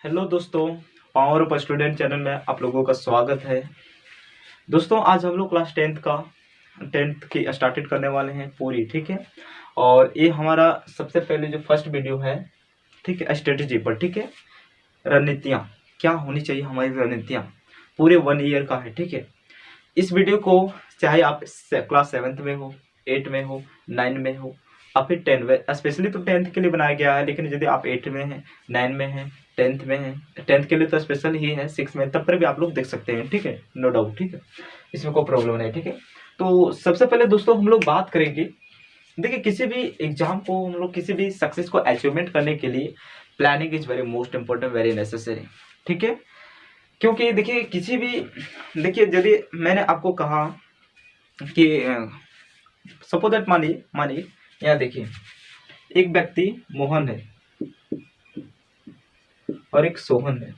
Hello दोस्तों, power of student channel में आप लोगों का स्वागत है। दोस्तों आज हम लोग क्लास टेंथ की स्टार्टेड करने वाले हैं पूरी, ठीक है। और ये हमारा सबसे पहले जो फर्स्ट वीडियो है, ठीक है, स्ट्रेटजी पर, ठीक है। रणनीतियाँ क्या होनी चाहिए, हमारी रणनीतियाँ पूरे 1 ईयर का है, ठीक है। इस वीडियो को चाहे आप क्लास 7th में हो, 8 में हो, 9 में हो और फिर 10 में, स्पेशली तो 10th के लिए बनाया गया है, लेकिन यदि आप 8 में हैं, 9 में हैं, 10th में हैं, 10th के लिए तो स्पेशल ही है, 6 में तब पर भी आप लोग देख सकते हैं, ठीक है, नो डाउट, ठीक है, इसमें कोई प्रॉब्लम नहीं, ठीक है। तो सबसे पहले दोस्तों हम लोग बात करेंगे, देखिए किसी भी एग्जाम को हम लोग किसी भी सक्सेस को अचीवमेंट करने के लिए planning is very most important, very necessary, ठीक है। क्योंकि देखिए किसी भी, देखिए यदि मैंने आपको कहा कि सपोज दैट, मानिए यहाँ देखिए एक व्यक्ति मोहन है और एक सोहन है,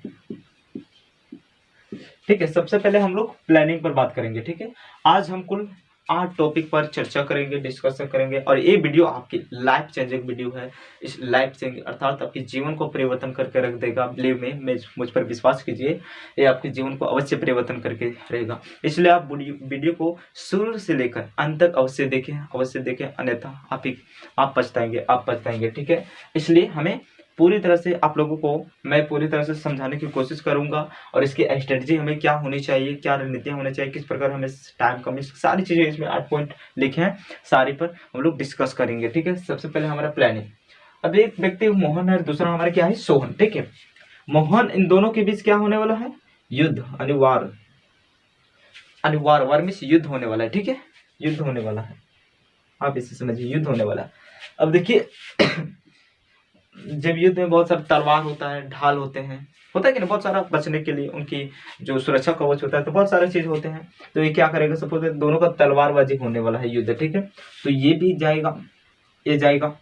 ठीक है। सबसे पहले हम लोग प्लानिंग पर बात करेंगे, ठीक है। आज हम कुल 8 टॉपिक पर चर्चा करेंगे, डिस्कशन करेंगे और ये वीडियो आपकी लाइफ चेंजिंग वीडियो है। इस लाइफ चेंजिंग अर्थात आपके जीवन को परिवर्तन करके रख देगा। बिलीव में मुझ पर विश्वास कीजिए, ये आपके जीवन को अवश्य परिवर्तन करके रहेगा। इसलिए आप वीडियो को शुरू से लेकर अंत तक अवश्य देखें, अन्यथा आप पछताएंगे, ठीक है। इसलिए हमें पूरी तरह से आप लोगों को मैं पूरी तरह से समझाने की कोशिश करूंगा और इसकी स्ट्रेटजी हमें क्या होनी चाहिए, क्या रणनीतियां होनी चाहिए, किस प्रकार हमें टाइम कम, सारी चीजें इसमें 8 पॉइंट लिखे हैं, सारी पर हम लोग डिस्कस करेंगे, ठीक है। सबसे पहले हमारा प्लानिंग। अब एक व्यक्ति मोहन है, दूसरा हमारा क्या है, सोहन, ठीक है। मोहन, इन दोनों के बीच क्या होने वाला है, युद्ध, अनिवार्य वार मीन्स युद्ध होने वाला है, ठीक है, युद्ध होने वाला है, आप इसे समझिए, युद्ध होने वाला है। अब देखिए जब युद्ध में बहुत सारा तलवार होता है, ढाल होते हैं, होता है कि ना, बहुत सारा बचने के लिए उनकी जो सुरक्षा कवच होता है, तो बहुत सारी चीज होते हैं। तो ये क्या करेगा, सपोज दोनों का तलवारबाजी होने वाला है, युद्ध, ठीक है। तो ये भी जाएगा, ये जाएगा,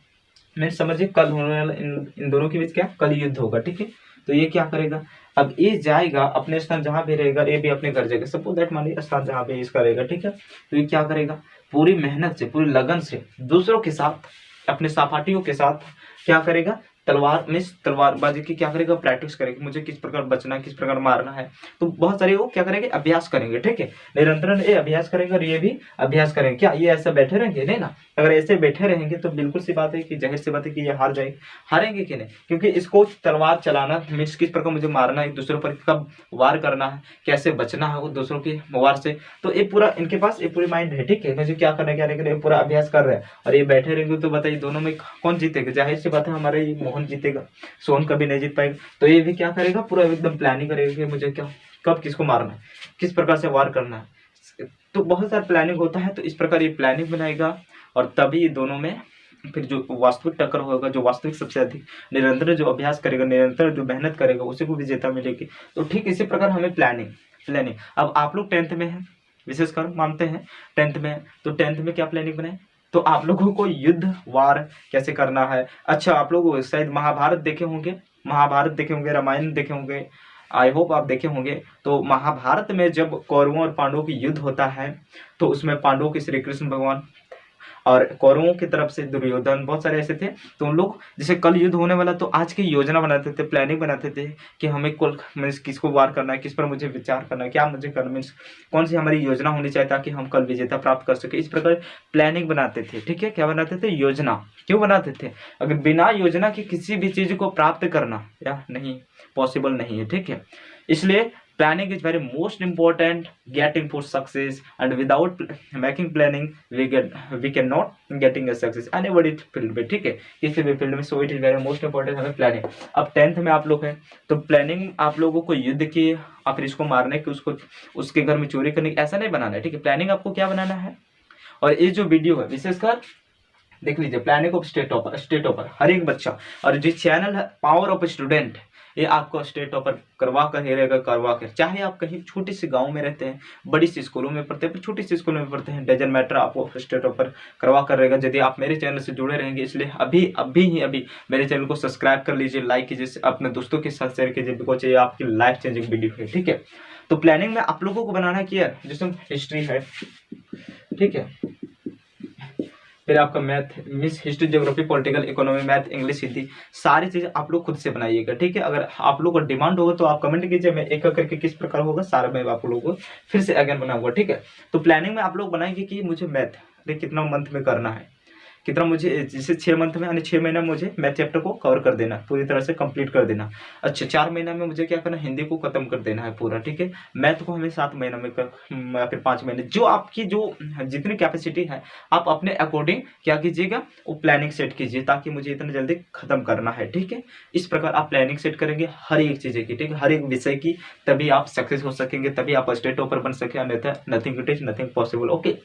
मैं समझिए कल होने वाला इन दोनों के बीच क्या, कल युद्ध होगा, ठीक है। तो ये क्या करेगा, अब ये जाएगा अपने स्थान जहां भी रहेगा, ये भी अपने घर जाएगा, सपोज दैट मानिए स्थान जहां पे इसका रहेगा, ठीक है। तो ये क्या करेगा, पूरी मेहनत से, पूरी लगन से दूसरों के साथ, अपने सहपाठियों के साथ क्या करेगा, तलवारबाजी की क्या करेगा, प्रैक्टिस करेगा, मुझे किस प्रकार बचना है, किस प्रकार मारना है। तो बहुत सारे वो क्या करेंगे, अभ्यास करेंगे, ठीक है। निरंतर ये अभ्यास करेंगे और ये भी अभ्यास करेंगे। क्या ये ऐसे बैठे रहेंगे, नहीं ना। अगर ऐसे बैठे रहेंगे तो बिल्कुल सी बात है कि जाहिर सी बात है कि ये हारेंगे कि नहीं, क्योंकि इसको तलवार चलाना मीन्स किस प्रकार मुझे मारना है, एक दूसरों पर कब वार करना है, कैसे बचना है वो दूसरों के वार से। तो ये पूरा इनके पास ये पूरी माइंड है, ठीक है। मुझे क्या करना है, क्या नहीं, पूरा अभ्यास कर रहे हैं और ये बैठे रहेंगे। तो बताइए दोनों में कौन जीतेगा, जाहिर सी बात है हमारे ये मोहन जीतेगा, सोहन कभी नहीं जीत पाएगा। तो ये भी क्या करेगा, पूरा एकदम प्लानिंग करेगा कि मुझे क्या, कब किसको मारना है, किस प्रकार से वार करना है। तो बहुत सारा प्लानिंग होता है। तो इस प्रकार ये प्लानिंग बनाएगा और तभी दोनों में फिर जो वास्तविक टक्कर होगा, जो वास्तविक सबसे अधिक निरंतर जो अभ्यास करेगा, निरंतर जो मेहनत करेगा, उसी को विजेता मिलेगी। तो ठीक इसी प्रकार हमें प्लानिंग। अब आप लोग 10th में हैं, विशेषकर मानते हैं 10th में, तो 10th में क्या प्लानिंग बनाए, तो आप लोगों को युद्ध वार कैसे करना है। अच्छा, आप लोग शायद महाभारत देखे होंगे, रामायण देखे होंगे, आई होप आप देखे होंगे। तो महाभारत में जब कौरवों और पांडवों की युद्ध होता है, तो उसमें पांडवों के श्री कृष्ण भगवान और कौरवों की तरफ से दुर्योधन, बहुत सारे ऐसे थे। तो उन लोग जैसे कल युद्ध होने वाला, तो आज की योजना बनाते थे, प्लानिंग बनाते थे कि हमें कुल मीन्स किसको वार करना है, किस पर मुझे विचार करना है, क्या मुझे करना, मीन्स कौन सी हमारी योजना होनी चाहिए ताकि हम कल विजेता प्राप्त कर सके। इस प्रकार प्लानिंग बनाते थे, ठीक है। क्या बनाते थे, योजना। क्यों बनाते थे, अगर बिना योजना के किसी भी चीज को प्राप्त करना या नहीं पॉसिबल नहीं है, ठीक है। इसलिए planning is very most important getting for success, and without making planning we cannot getting a success anybody field में, ठीक है, किसी भी फील्ड में। So it is very most important हमें प्लानिंग। अब 10th में आप लोग हैं, तो प्लानिंग आप लोगों को युद्ध की, आप इसको मारने की, उसको उसके घर में चोरी करने की ऐसा नहीं बनाना है, ठीक है। प्लानिंग आपको क्या बनाना है, और ये जो वीडियो है विशेषकर देख लीजिए, प्लानिंग ऑफ स्टेट टॉपर हर एक बच्चा, और जो चैनल है पावर ऑफ स्टूडेंट, ये आपको स्टेट टॉपर करवा कर ही रहेगा, करवा कर। चाहे आप कहीं छोटी सी गांव में रहते हैं, बड़ी सी स्कूलों में पढ़ते हैं, छोटी सी स्कूलों में पढ़ते हैं, डजन मैटर, आपको स्टेट टॉपर करवा कर रहेगा यदि आप मेरे चैनल से जुड़े रहेंगे। इसलिए अभी मेरे चैनल को सब्सक्राइब कर लीजिए, लाइक कीजिए, अपने दोस्तों के साथ शेयर कीजिए, बिकॉज ये आपकी लाइफ चेंजिंग वीडियो है, ठीक है। तो प्लानिंग में आप लोगों को बनाना क्लियर, जैसे हिस्ट्री है, ठीक है, फिर आपका math, miss history, geography, political, economy, math, English, Hindi, सारी चीज़ें आप लोग खुद से बनाइएगा, ठीक है। अगर आप लोग का डिमांड होगा तो आप कमेंट कीजिए, मैं एक एक करके किस प्रकार होगा सारा मैं आप लोगों को फिर से अगेन बनाऊंगा, ठीक है। तो प्लानिंग में आप लोग बनाएंगे कि मुझे मैथ कितना मंथ में करना है, कितना मुझे, जैसे 6 मंथ में यानी 6 महीना में मुझे मैथ चैप्टर को कवर कर देना, पूरी तरह से कंप्लीट कर देना। अच्छा 4 महीना में मुझे क्या करना, हिंदी को खत्म कर देना है पूरा, ठीक है। मैथ को हमें 7 महीना में या फिर 5 महीने, जो आपकी जो जितनी कैपेसिटी है आप अपने अकॉर्डिंग क्या कीजिएगा, वो प्लानिंग सेट कीजिए, ताकि मुझे इतना जल्दी खत्म करना है, ठीक है। इस प्रकार आप प्लानिंग सेट करेंगे हर एक चीज़ें की, ठीक है, हर एक विषय की, तभी आप सक्सेस हो सकेंगे, तभी आप स्टेट टॉपर बन सके, अन्यथा nothing it is nothing possible, okay,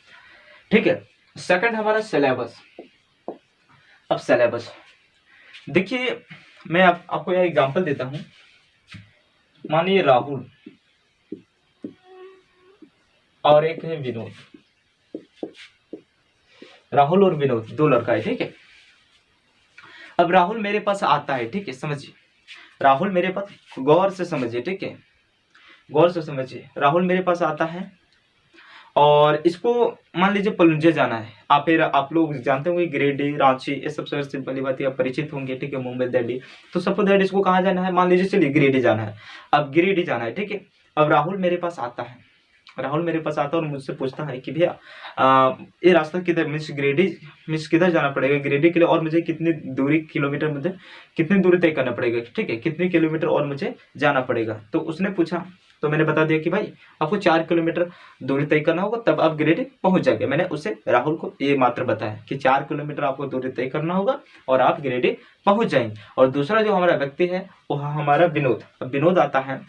ठीक है। सेकंड हमारा सिलेबस। अब सिलेबस देखिए, मैं आपको यह एग्जांपल देता हूं। मानिए राहुल और एक है विनोद, राहुल और विनोद 2 लड़का है, ठीक है। अब राहुल मेरे पास आता है, ठीक है, समझिए, राहुल मेरे पास, गौर से समझिए, ठीक है, गौर से समझिए। राहुल मेरे पास आता है और इसको मान लीजिए पलुंजे जाना है। आप लोग जानते होंगे गिरिडीह, रांची, ये सब सबसे सिंपल बात है, आप परिचित होंगे, ठीक है, मुंबई, दिल्ली। तो सपोज दैट इसको कहाँ जाना है, मान लीजिए चलिए गिरिडीह जाना है। अब गिरिडीह जाना है, ठीक है। अब राहुल मेरे पास आता है, राहुल मेरे पास आता है और मुझसे पूछता है कि भैया ये रास्ता किधर, मीन्स गिरिडीह, मीन्स किधर जाना पड़ेगा गिरिडीह के लिए, और मुझे कितनी दूरी किलोमीटर, मुझे कितनी दूरी तय करना पड़ेगा, ठीक है, कितनी किलोमीटर और मुझे जाना पड़ेगा। तो उसने पूछा, तो मैंने बता दिया कि भाई आपको 4 किलोमीटर दूरी तय करना होगा, तब आप गिरिडीह पहुंच जाएंगे। मैंने उसे राहुल को ये मात्र बताया कि 4 किलोमीटर आपको दूरी तय करना होगा और आप गिरिडीह पहुंच जाएंगे। और दूसरा जो हमारा व्यक्ति है वो हमारा विनोद। अब विनोद आता है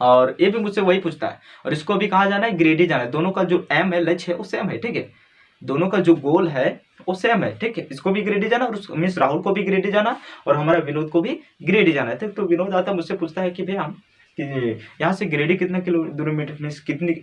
और ये भी मुझसे वही पूछता है, और इसको भी कहाँ जाना है, गिरिडीह जाना है। दोनों का जो एम है, लक्ष्य है, वो सेम है, ठीक है, दोनों का जो गोल है वो सेम है, ठीक है। इसको भी गिरिडीह जाना, और मीन्स राहुल को भी गिरिडीह जाना, और हमारा विनोद को भी गिरिडीह जाना है। तो विनोद आता है, मुझसे पूछता है कि भैया कि यहाँ से गिरिडीह कितना किलोमीटर, मीन्स कितनी,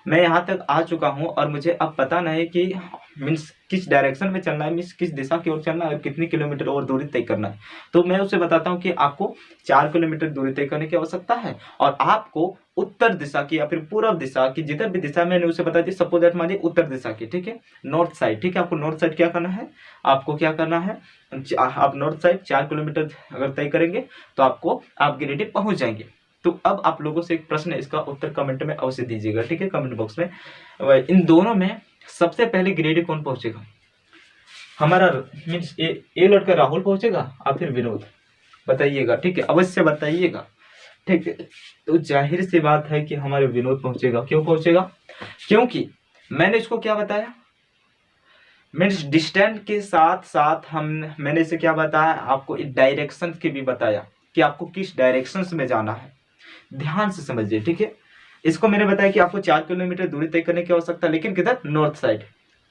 मैं यहाँ तक आ चुका हूँ और मुझे अब पता नहीं कि मीन्स किस डायरेक्शन में चलना है, मीन्स किस दिशा की ओर चलना है, कितनी किलोमीटर और दूरी तय करना है। तो मैं उसे बताता हूँ कि आपको 4 किलोमीटर दूरी तय करने की आवश्यकता है, और आपको उत्तर दिशा की या फिर पूर्व दिशा की, जिधर भी दिशा मैंने उसे बता दी, सपोज दैट मानिए उत्तर दिशा की, ठीक है, नॉर्थ साइड, ठीक है। आपको नॉर्थ साइड क्या करना है, आपको क्या करना है, आप नॉर्थ साइड 4 किलोमीटर अगर तय करेंगे तो आप गिरिडीह पहुंच जाएंगे। तो अब आप लोगों से एक प्रश्न है, इसका उत्तर कमेंट में अवश्य दीजिएगा, ठीक है, कमेंट बॉक्स में। इन दोनों में सबसे पहले गिरिडीह कौन पहुंचेगा, हमारा मीन्स ये लड़का राहुल पहुंचेगा या फिर विनोद, बताइएगा, ठीक है, अवश्य बताइएगा, ठीक है। तो जाहिर सी बात है कि हमारे विनोद पहुंचेगा। क्यों पहुंचेगा, क्योंकि मैंने इसको क्या बताया, मीन्स डिस्टेंस के साथ साथ मैंने इसे क्या बताया, आपको डायरेक्शन की भी बताया कि आपको किस डायरेक्शन में जाना है, ध्यान से समझिए, ठीक है। इसको मैंने बताया कि आपको 4 किलोमीटर दूरी तय करने की आवश्यकता है, लेकिन किधर, नॉर्थ साइड।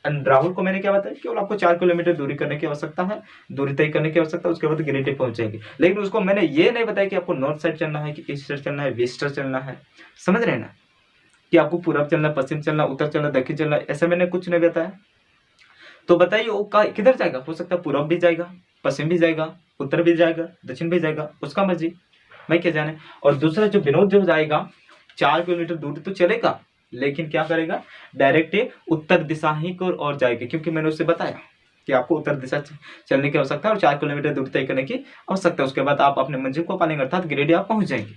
एंड राहुल को मैंने क्या बताया, केवल आपको 4 किलोमीटर दूरी करने की आवश्यकता है, दूरी तय करने की आवश्यकता है, उसके बाद गिरिडीह पहुंचेंगे। लेकिन उसको मैंने ये नहीं बताया कि आपको नॉर्थ साइड चलना है कि ईस्ट साइड चलना है, वेस्ट साइड चलना है, समझ रहे हैं ना, कि आपको पूरब चलना, पश्चिम चलना, उत्तर चलना, दक्षिण चलना, ऐसा मैंने कुछ नहीं बताया। तो बताइए वो किधर जाएगा, हो सकता है पूरब भी जाएगा, पश्चिम भी जाएगा, उत्तर भी जाएगा, दक्षिण भी जाएगा, उसका मर्जी, मैं क्या जाने। और दूसरा जो विनोद जो जाएगा 4 किलोमीटर दूर तो चलेगा, लेकिन क्या करेगा, डायरेक्ट उत्तर दिशा ही को और जाएगा, क्योंकि मैंने उससे बताया कि आपको उत्तर दिशा चलने की आवश्यकता है और 4 किलोमीटर दूर तय करने की आवश्यकता है। उसके बाद आप अपने मंजिल को पालेंगे, अर्थात गिरिडीह आप पहुंच जाएंगे।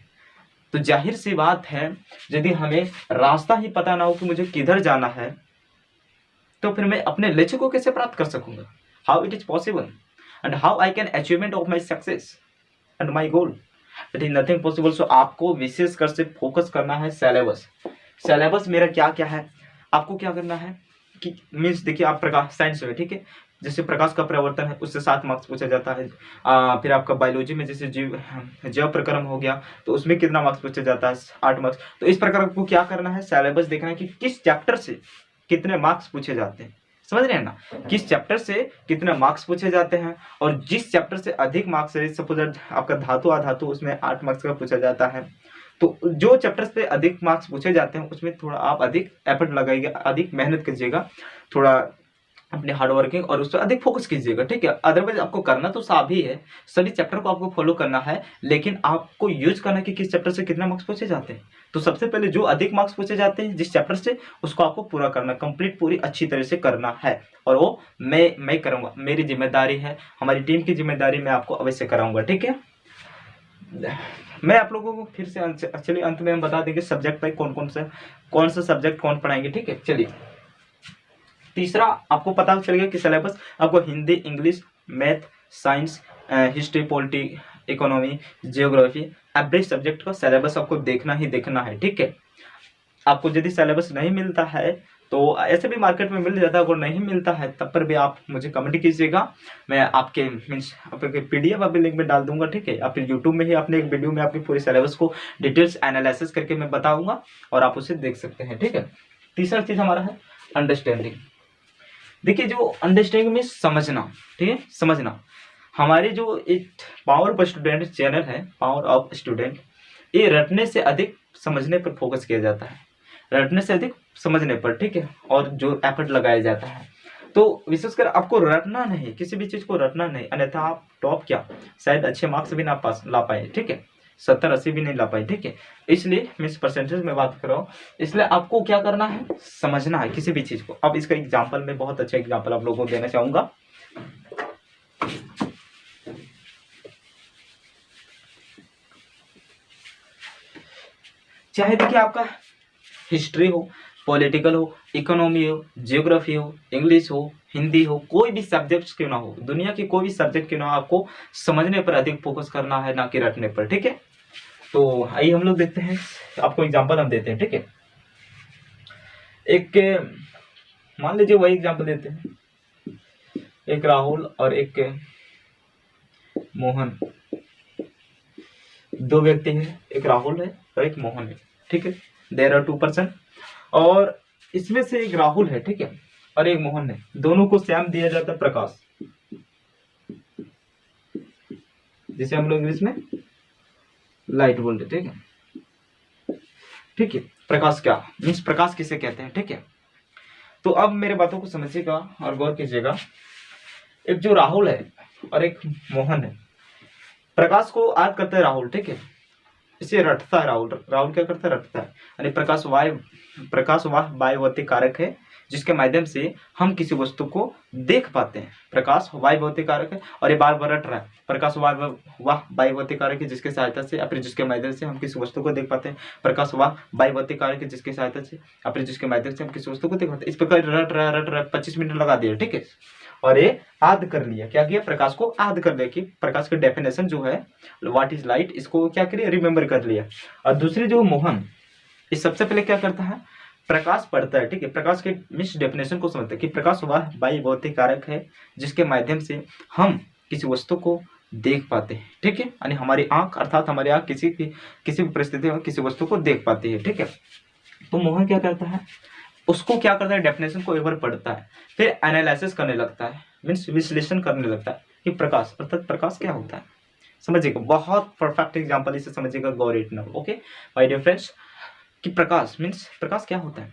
तो जाहिर सी बात है, यदि हमें रास्ता ही पता ना हो कि मुझे किधर जाना है, तो फिर मैं अपने लक्ष्य को कैसे प्राप्त कर सकूंगा, how it is possible, and how I can achievement of my success and my goal, it is nothing possible. So आपको विशेष कर से फोकस करना है सिलेबस। सिलेबस मेरा क्या क्या है, आपको क्या करना है कि मीन्स देखिए, आप प्रकाश साइंस में, ठीक है, जैसे प्रकाश का प्रवर्तन है उससे 7 मार्क्स पूछा जाता है। फिर आपका बायोलॉजी में जैसे जैव प्रक्रम हो गया तो उसमें कितना मार्क्स पूछा जाता है, 8 मार्क्स। तो इस प्रकार आपको क्या करना है, सिलेबस देखना है कि किस चैप्टर से कितने मार्क्स पूछे जाते हैं, समझ रहे हैं ना, किस चैप्टर से कितने मार्क्स पूछे जाते हैं। और जिस चैप्टर से अधिक मार्क्स है, सपोज आपका धातु अधातु, उसमें 8 मार्क्स का पूछा जाता है। तो जो चैप्टर से अधिक मार्क्स पूछे जाते हैं उसमें थोड़ा आप अधिक एफर्ट लगाइएगा, अधिक मेहनत कीजिएगा, थोड़ा अपने हार्ड वर्किंग और उस पर अधिक फोकस कीजिएगा, ठीक है। अदरवाइज आपको करना तो सब ही है, सभी चैप्टर को आपको फॉलो करना है, लेकिन आपको यूज करना कि किस चैप्टर से कितना मार्क्स पूछे जाते हैं। तो सबसे पहले जो अधिक मार्क्स पूछे जाते हैं जिस चैप्टर से, उसको आपको पूरा करना, कंप्लीट पूरी अच्छी तरह से करना है। और वो मैं करूँगा, मेरी जिम्मेदारी है, हमारी टीम की जिम्मेदारी, मैं आपको अवश्य कराऊंगा, ठीक है। मैं आप लोगों को फिर से एक्चुअली अंत में हम बता देंगे सब्जेक्ट पर कौन सा सब्जेक्ट कौन पढ़ाएंगे, ठीक है। चलिए, तीसरा आपको पता चल गया कि सिलेबस आपको Hindi, English, math, science, history, polity, economy, geography, average subject का सिलेबस आपको देखना ही देखना है, ठीक है। आपको यदि सिलेबस नहीं मिलता है तो ऐसे भी मार्केट में मिल जाता है, अगर नहीं मिलता है तब पर भी आप मुझे कमेंट कीजिएगा, मैं आपके आपके PDF अभी लिंक में डाल दूंगा, ठीक है। या फिर यूट्यूब में ही अपने एक वीडियो में आपके पूरे सिलेबस को डिटेल्स एनालिसिस करके मैं बताऊंगा और आप उसे देख सकते हैं, ठीक है। तीसरा चीज हमारा है अंडरस्टैंडिंग। देखिए, जो अंडरस्टैंडिंग में समझना, ठीक है, समझना। हमारे जो एक पावर ऑफ स्टूडेंट चैनल है, पावर ऑफ स्टूडेंट, ये रटने से अधिक समझने पर फोकस किया जाता है, रटने से अधिक समझने पर, ठीक है, और जो एफर्ट लगाया जाता है। तो विशेषकर आपको रटना नहीं, किसी भी चीज को रटना नहीं, अन्यथा आप टॉप क्या शायद अच्छे मार्क्स भी ना ला पाए, ठीक है, 70-80 भी नहीं ला पाए, ठीक है। इसलिए मैं इस परसेंटेज में बात कर रहा हूँ, इसलिए आपको क्या करना है, समझना है किसी भी चीज को। अब इसका एग्जाम्पल, मैं बहुत अच्छा एग्जाम्पल आप लोगों को देना चाहूंगा। चाहे देखिए आपका हिस्ट्री हो, पॉलिटिकल हो, इकोनॉमी हो, जियोग्राफी हो, इंग्लिश हो, हिंदी हो, कोई भी सब्जेक्ट क्यों ना हो, दुनिया की कोई भी सब्जेक्ट क्यों ना हो, आपको समझने पर अधिक फोकस करना है, ना कि रटने पर, ठीक है। तो आइए हम लोग देखते हैं, आपको एग्जांपल हम देते हैं, ठीक है। एक मान लीजिए वही एग्जांपल देते हैं, एक राहुल और एक मोहन, दो व्यक्ति हैं, एक राहुल है और एक मोहन है, ठीक है। देयर आर 2 पर्सन, और इसमें से एक राहुल है, ठीक है, और एक मोहन है, दोनों को सेम दिया जाता है प्रकाश, जिसे हम लोग इंग्लिश में लाइट बोलते, ठीक है, ठीक है। प्रकाश क्या मीन्स, प्रकाश किसे कहते हैं, ठीक है। तो अब मेरे बातों को समझिएगा और गौर कीजिएगा। एक जो राहुल है और एक मोहन है, प्रकाश को याद करता है राहुल, ठीक है, इसे रटता है राहुल। राहुल क्या करता है, रटता है, यानी प्रकाश वाह वायुवती कारक है, जिसके माध्यम से हम किसी वस्तु को देख पाते हैं। प्रकाश वायुवती कारक है और ये बार बार रट रहा है, प्रकाश वाह वायुवती कारक है, जिसके सहायता से अपने जिसके माध्यम से हम किसी वस्तु को देख पाते हैं। प्रकाश वाह वायुवती कारक है, जिसके सहायता से अपने जिसके माध्यम से हम किसी वस्तु को देख पाते हैं। इस प्रकार रट रहा 25 मिनट लगा दिया, ठीक है, और ये याद कर लिया, क्या किया, प्रकाश को याद कर लिया कि प्रकाश का डेफिनेशन जो है व्हाट इज लाइट, इसको क्या करिए, रिमेम्बर कर लिया। और दूसरी जो मोहन, इस सबसे पहले क्या करता है, प्रकाश पढ़ता है, ठीक है, प्रकाश के मिस डेफिनेशन को समझता है कि प्रकाश वह बाह्य भौतिक कारक है, जिसके माध्यम से हम किसी वस्तु को देख पाते हैं, ठीक है, यानी हमारी आंख, अर्थात हमारी आंख किसी भी परिस्थिति में किसी वस्तु को देख पाती है, ठीक है। तो मोहन क्या करता है, उसको क्या करता है, डेफिनेशन को एक बार पढ़ता है, फिर एनालिसिस करने लगता है, मीन्स विश्लेषण करने लगता है कि प्रकाश अर्थात प्रकाश क्या होता है। समझिएगा, बहुत परफेक्ट एग्जांपल, इसे समझिएगा गौर इतना, ओके माय डियर फ्रेंड्स, कि प्रकाश मीन्स प्रकाश क्या होता है।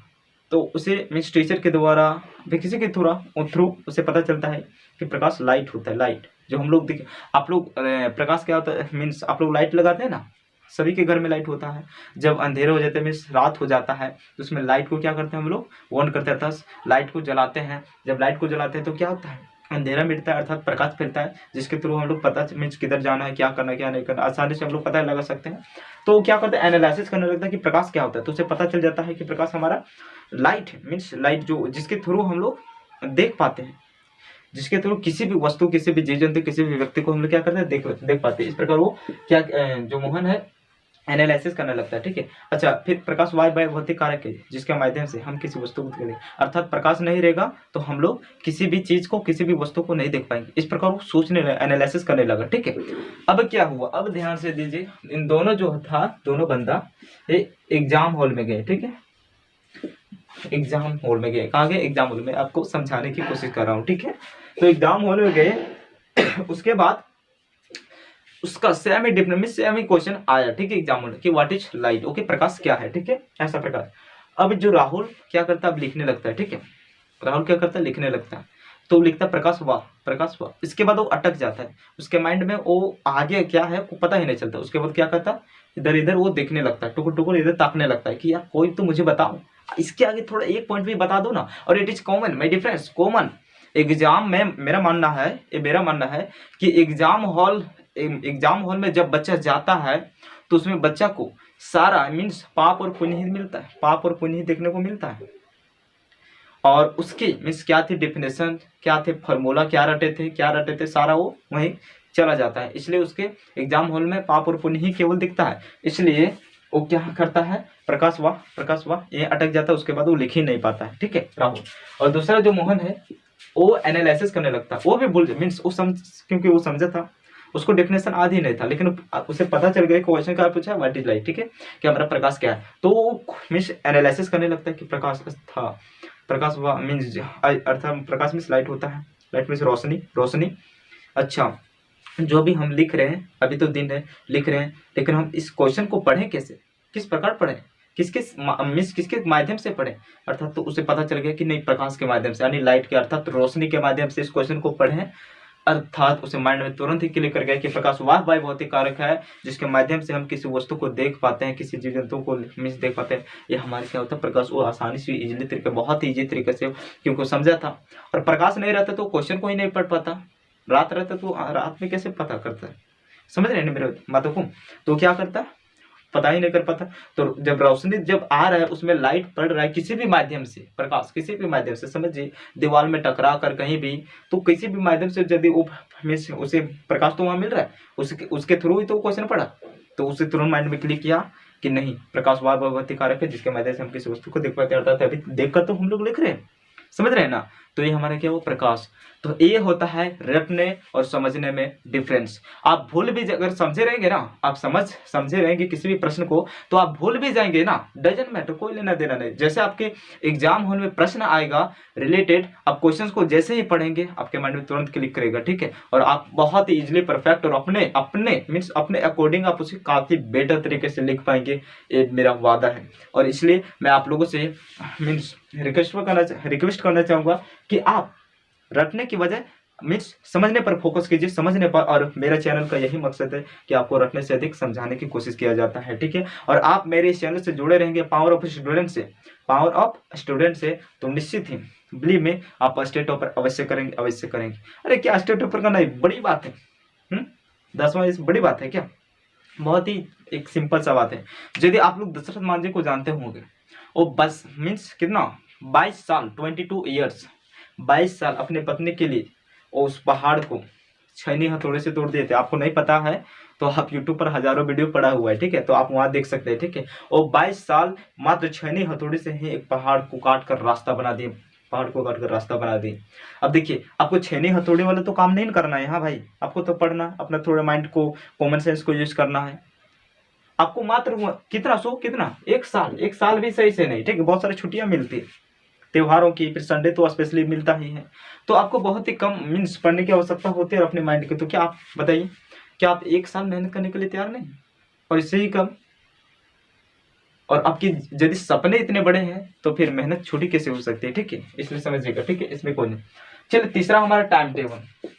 तो उसे मीन्स टीचर के द्वारा फिर किसी के थ्रू उसे पता चलता है कि प्रकाश लाइट होता है, लाइट जो हम लोग आप लोग प्रकाश क्या होता है मीन्स, आप लोग लाइट लगाते हैं ना, सभी के घर में लाइट होता है। जब अंधेरे हो जाते हैं मीन्स रात हो जाता है, तो उसमें लाइट को क्या करते हैं हम लोग, ऑन करते हैं, लाइट को जलाते हैं। जब लाइट को जलाते हैं तो क्या होता है, अंधेरा मिटता है, अर्थात प्रकाश फैलता है, जिसके थ्रू हम लोग पता मीन्स किधर जाना है, क्या करना है, क्या नहीं करना, आसानी से हम लोग पता लगा सकते हैं। तो क्या करते हैं, एनालिसिस करने लगता है कि प्रकाश क्या होता है, तो उसे पता चल जाता है कि प्रकाश हमारा लाइट है, मीन्स लाइट जो जिसके थ्रू हम लोग देख पाते हैं, जिसके थ्रू किसी भी वस्तु, किसी भी जीव जंतु, किसी भी व्यक्ति को हम लोग क्या करते हैं, देख पाते हैं। इस प्रकार वो क्या जो मोहन है एनालिसिस करने लगता है, ठीक है। अच्छा, फिर प्रकाश वायु भौतिक कारक है, जिसके माध्यम से हम किसी वस्तु को देखें, अर्थात प्रकाश नहीं रहेगा तो हम लोग किसी भी चीज को, किसी भी वस्तु को नहीं देख पाएंगे। इस प्रकार वो सोचने एनालिसिस करने लगा, ठीक है। अब क्या हुआ, अब ध्यान से दीजिए, इन दोनों जो था, दोनों बंदा एग्जाम हॉल में गए, ठीक है, एग्जाम हॉल में गए, कहाँ गए, एग्जाम हॉल में, आपको समझाने की कोशिश कर रहा हूँ, ठीक है। तो एग्जाम हॉल में गए, उसके बाद उसका सेम ही क्वेश्चन आया, ठीक है, एग्जाम में कि व्हाट इज लाइट, ओके, प्रकाश क्या है, ठीक है, ऐसा प्रकाश। अब जो राहुल क्या करता है, अब लिखने लगता है, ठीक है, राहुल क्या करता है, लिखने लगता है। तो लिखता है प्रकाश वाह, प्रकाश वाह। इसके बाद वो अटक जाता है, उसके माइंड में वो आगे क्या है वो पता ही नहीं चलता। उसके बाद क्या करता है, इधर इधर वो देखने लगता है, टुकुर टुकुर इधर ताकने लगता है कि यार कोई तो मुझे बताओ, इसके आगे थोड़ा एक पॉइंट भी बता दो ना। और it is common my difference, common exam में मेरा मानना है, ये मेरा मानना है कि एग्जाम हॉल में जब बच्चा जाता है तो उसमें बच्चा को सारा मीन्स पाप और पुण्य ही मिलता है, पाप और पुण्य ही देखने को मिलता है। और उसकी मीन्स क्या थी डेफिनेशन, क्या थे फार्मूला, क्या रटे थे, सारा वो वहीं चला जाता है। इसलिए उसके एग्जाम हॉल में पाप और पुण्य ही केवल दिखता है। इसलिए वो क्या करता है, प्रकाश वाह ये अटक जाता है। उसके बाद वो लिख ही नहीं पाता है, ठीक है राहुल। और दूसरा जो मोहन है वो एनालिसिस करने लगता है, वो भी भूल मीन्स वो क्योंकि वो समझा था, उसको डेफिनेशन आधी नहीं था, लेकिन उसे पता चल गया क्वेश्चन क्या पूछा है, व्हाट इज लाइट, ठीक है, कि हमारा प्रकाश क्या है। तो वो मीन्स एनालिसिस करने लगता है कि प्रकाश था, प्रकाश मीन्स अर्थात प्रकाश मीन्स लाइट होता है, लाइट मीन्स रोशनी। अच्छा, जो भी हम लिख रहे हैं, अभी तो दिन है लिख रहे हैं, लेकिन हम इस क्वेश्चन को पढ़ें कैसे, किस प्रकार पढ़ें, किसके माध्यम से पढ़ें, अर्थात तो उसे पता चल गया कि नहीं प्रकाश के माध्यम से, यानी लाइट के अर्थात रोशनी के माध्यम से इस क्वेश्चन को पढ़ें। अर्थात उसे माइंड में तुरंत ही क्लिक कर गया कि प्रकाश वाह भौतिक कारक है, जिसके माध्यम से हम किसी वस्तु को देख पाते हैं, किसी जीव जंतु को मीन्स देख पाते हैं। ये हमारे क्या होता है, प्रकाश वो आसानी से इजीली तरीके, बहुत ही इजी तरीके से क्योंकि समझा था। और प्रकाश नहीं रहता तो क्वेश्चन को ही नहीं पढ़ पाता, रात रहता तो रात में कैसे पता करता है, समझ रहे हैं मेरे बातों को। तो क्या करता है, पता ही नहीं कर पाता। तो जब रोशनी जब आ रहा है, उसमें लाइट पड़ रहा है किसी भी माध्यम से, प्रकाश किसी भी माध्यम से, समझिए दीवार में टकरा कर कहीं भी, तो किसी भी माध्यम से यदि वो उसे प्रकाश तो वहां मिल रहा है, उसके थ्रू ही तो क्वेश्चन पढ़ा, तो उसे तुरंत माइंड में क्लिक किया कि नहीं प्रकाश वाह भौतिक कारक है, जिसके माध्यम से हम किसी वस्तु को देख पाते हैं। अर्थात अभी देखकर तो हम लोग लिख रहे हैं, समझ रहे हैं ना। तो ये हमारा क्या वो प्रकाश। तो ये होता है रटने और समझने में डिफरेंस। आप भूल भी अगर समझे रहेंगे ना, आप समझे रहेंगे किसी भी प्रश्न को, तो आप भूल भी जाएंगे ना, डजंट मैटर, कोई लेना देना नहीं। जैसे आपके एग्जाम हॉल में प्रश्न आएगा रिलेटेड, आप क्वेश्चंस को जैसे ही पढ़ेंगे आपके माइंड में तुरंत क्लिक करेगा, ठीक है। और आप बहुत ही इजीली परफेक्ट और अपने अकॉर्डिंग आप उसे काफी बेटर तरीके से लिख पाएंगे, ये मेरा वादा है। और इसलिए मैं आप लोगों से मीन्स रिक्वेस्ट करना चाहूंगा कि आप रटने की वजह मीन्स समझने पर फोकस कीजिए, समझने पर। और मेरा चैनल का यही मकसद है कि आपको रटने से अधिक समझाने की कोशिश किया जाता है, ठीक है। और आप मेरे इस चैनल से जुड़े रहेंगे पावर ऑफ स्टूडेंट से, तो निश्चित ही बिलीव में आप स्टेट टॉपर अवश्य करेंगे। अरे क्या स्टेट टॉपर करना बड़ी बात है, 10वां इस बड़ी बात है क्या, बहुत ही एक सिंपल सा बात है। यदि आप लोग दशरथ मांझी को जानते होंगे, वो बस मीन्स कितना 22 साल 22 ईयर्स 22 साल अपने पत्नी के लिए उस पहाड़ को छैनी हथौड़े से तोड़ दिए थे। आपको नहीं पता है तो आप YouTube पर हजारों वीडियो पड़ा हुआ है, ठीक है, तो आप वहां देख सकते हैं, ठीक है। और 22 साल मात्र छैनी हथौड़े से ही एक पहाड़ को काट कर रास्ता बना दिए, अब देखिए आपको छैनी हथौड़े वाला तो काम नहीं करना है, हाँ भाई, आपको तो पढ़ना, अपना थोड़ा माइंड को, कॉमन सेंस को यूज करना है। आपको मात्र कितना एक साल भी सही से नहीं, ठीक है, बहुत सारी छुट्टियां मिलती है त्योहारों की, फिर संडे तो स्पेशली मिलता ही है। तो आपको बहुत ही कम मीन्स पढ़ने की आवश्यकता होती है और अपने माइंड की। तो क्या आप बताइए, क्या आप 1 साल मेहनत करने के लिए तैयार नहीं, और इससे ही कम। और आपकी यदि सपने इतने बड़े हैं तो फिर मेहनत छोटी कैसे हो सकती है, ठीक है, इसलिए समझिएगा, ठीक है, इसमें कोई नहीं। चलिए तीसरा हमारा टाइम टेबल।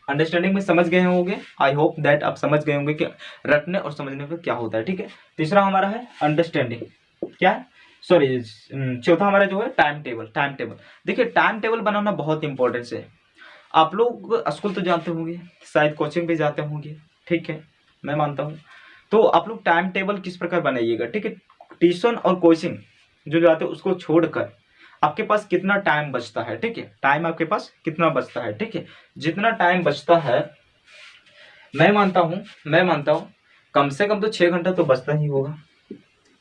अंडरस्टैंडिंग में समझ गए होंगे, आई होप दैट आप समझ गए होंगे कि रटने और समझने में क्या होता है, ठीक है। तीसरा हमारा है अंडरस्टैंडिंग, क्या है, सॉरी चौथा हमारा जो है टाइम टेबल। देखिए टाइम टेबल बनाना बहुत इंपॉर्टेंट है। आप लोग स्कूल तो जाते होंगे, शायद कोचिंग भी जाते होंगे, ठीक है, मैं मानता हूँ। तो आप लोग टाइम टेबल किस प्रकार बनाइएगा, ठीक है। ट्यूशन और कोचिंग जो जाते हैं उसको छोड़कर आपके पास कितना टाइम बचता है, ठीक है, टाइम आपके पास कितना बचता है, ठीक है। जितना टाइम बचता है मैं मानता हूँ कम से कम तो 6 घंटा तो बचता ही होगा,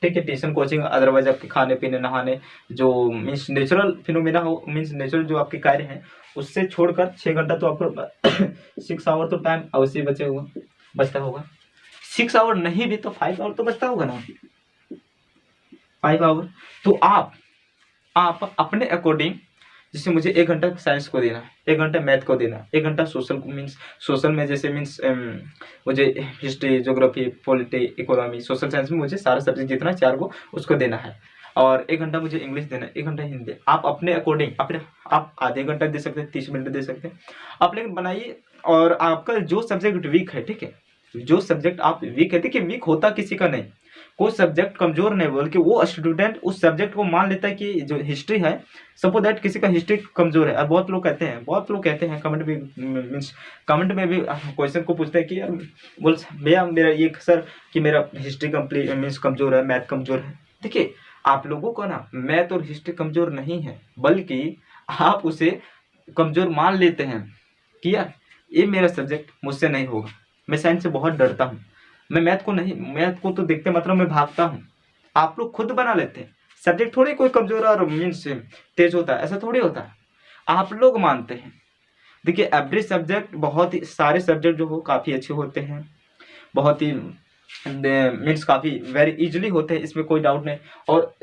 ठीक है। ट्यूशन कोचिंग अदरवाइज आपके खाने पीने नहाने जो मीन्स नेचुरल फिनोमिना हो, मीन्स नेचुरल जो आपके कार्य हैं उससे छोड़कर 6 घंटा तो आपको 6 आवर तो टाइम अवश्य बचता होगा। 6 आवर नहीं भी तो 5 आवर तो बचता होगा ना, 5 आवर। तो आप अपने अकॉर्डिंग, जैसे मुझे 1 घंटा साइंस को देना, 1 घंटा मैथ को देना, 1 घंटा सोशल में जैसे मुझे history, geography, polity, economy, social science में मुझे सारा सब्जेक्ट जितना 4 को उसको देना है। और 1 घंटा मुझे इंग्लिश देना है, 1 घंटा हिंदी। आप अपने अकॉर्डिंग अपने आप आधे घंटा दे सकते हैं, 30 मिनट दे सकते हैं आप, लेकिन बनाइए। और आपका जो सब्जेक्ट वीक है, ठीक है, जो सब्जेक्ट आप वीक है, देखिए वीक होता किसी का नहीं, कोई सब्जेक्ट कमजोर नहीं, बल्कि वो स्टूडेंट उस सब्जेक्ट को मान लेता है कि जो हिस्ट्री है, सपोज दैट किसी का हिस्ट्री कमजोर है। और बहुत लोग कहते हैं कमेंट भी मीन्स कमेंट में भी क्वेश्चन को पूछते हैं कि यार बोल भैया मेरा ये सर कि मेरा हिस्ट्री कंप्लीट मीन्स कमजोर है, मैथ कमजोर है। देखिए आप लोगों को ना मैथ और हिस्ट्री कमजोर नहीं है, बल्कि आप उसे कमजोर मान लेते हैं कि यार ये मेरा सब्जेक्ट मुझसे नहीं होगा, मैं साइंस से बहुत डरता हूँ, मैं मैथ को तो देखते मतलब मैं भागता हूँ। आप लोग खुद बना लेते हैं सब्जेक्ट, थोड़ी कोई कमजोर और मीन्स तेज होता है, ऐसा थोड़ी होता है, आप लोग मानते हैं। देखिए एवरी सब्जेक्ट, बहुत ही सारे सब्जेक्ट जो हो काफ़ी अच्छे होते हैं, बहुत ही मीन्स काफ़ी वेरी इजीली होते हैं, इसमें कोई डाउट नहीं। और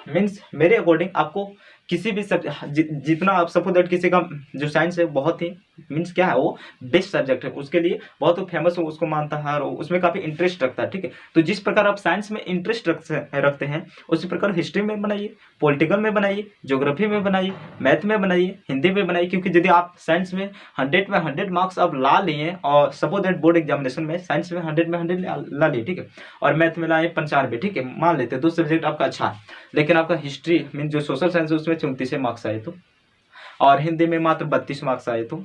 मीन्स मेरे अकॉर्डिंग आपको किसी भी जितना आप सपोज दैट किसी का जो साइंस है बहुत ही मीन्स क्या है वो बेस्ट सब्जेक्ट है, उसके लिए बहुत फेमस हो, उसको मानता है और उसमें काफ़ी इंटरेस्ट रखता है, ठीक है। तो जिस प्रकार आप साइंस में इंटरेस्ट रखते हैं, उसी प्रकार हिस्ट्री में बनाइए, पॉलिटिकल में बनाइए, ज्योग्राफी में बनाइए, मैथ में बनाइए, हिंदी में बनाइए। क्योंकि यदि आप साइंस में 100 में 100 मार्क्स आप ला लिए और सपोज दैट बोर्ड एग्जामिनेशन में साइंस में 100 में 100 ला लिए, ठीक है, और मैथ में लाए 95, ठीक है, मान लेते हैं 2 सब्जेक्ट आपका अच्छा है, लेकिन आपका हिस्ट्री मीन जो सोशल साइंस है उसमें 34 मार्क्स आए तो, और हिंदी में मात्र 32 मार्क्स आए तो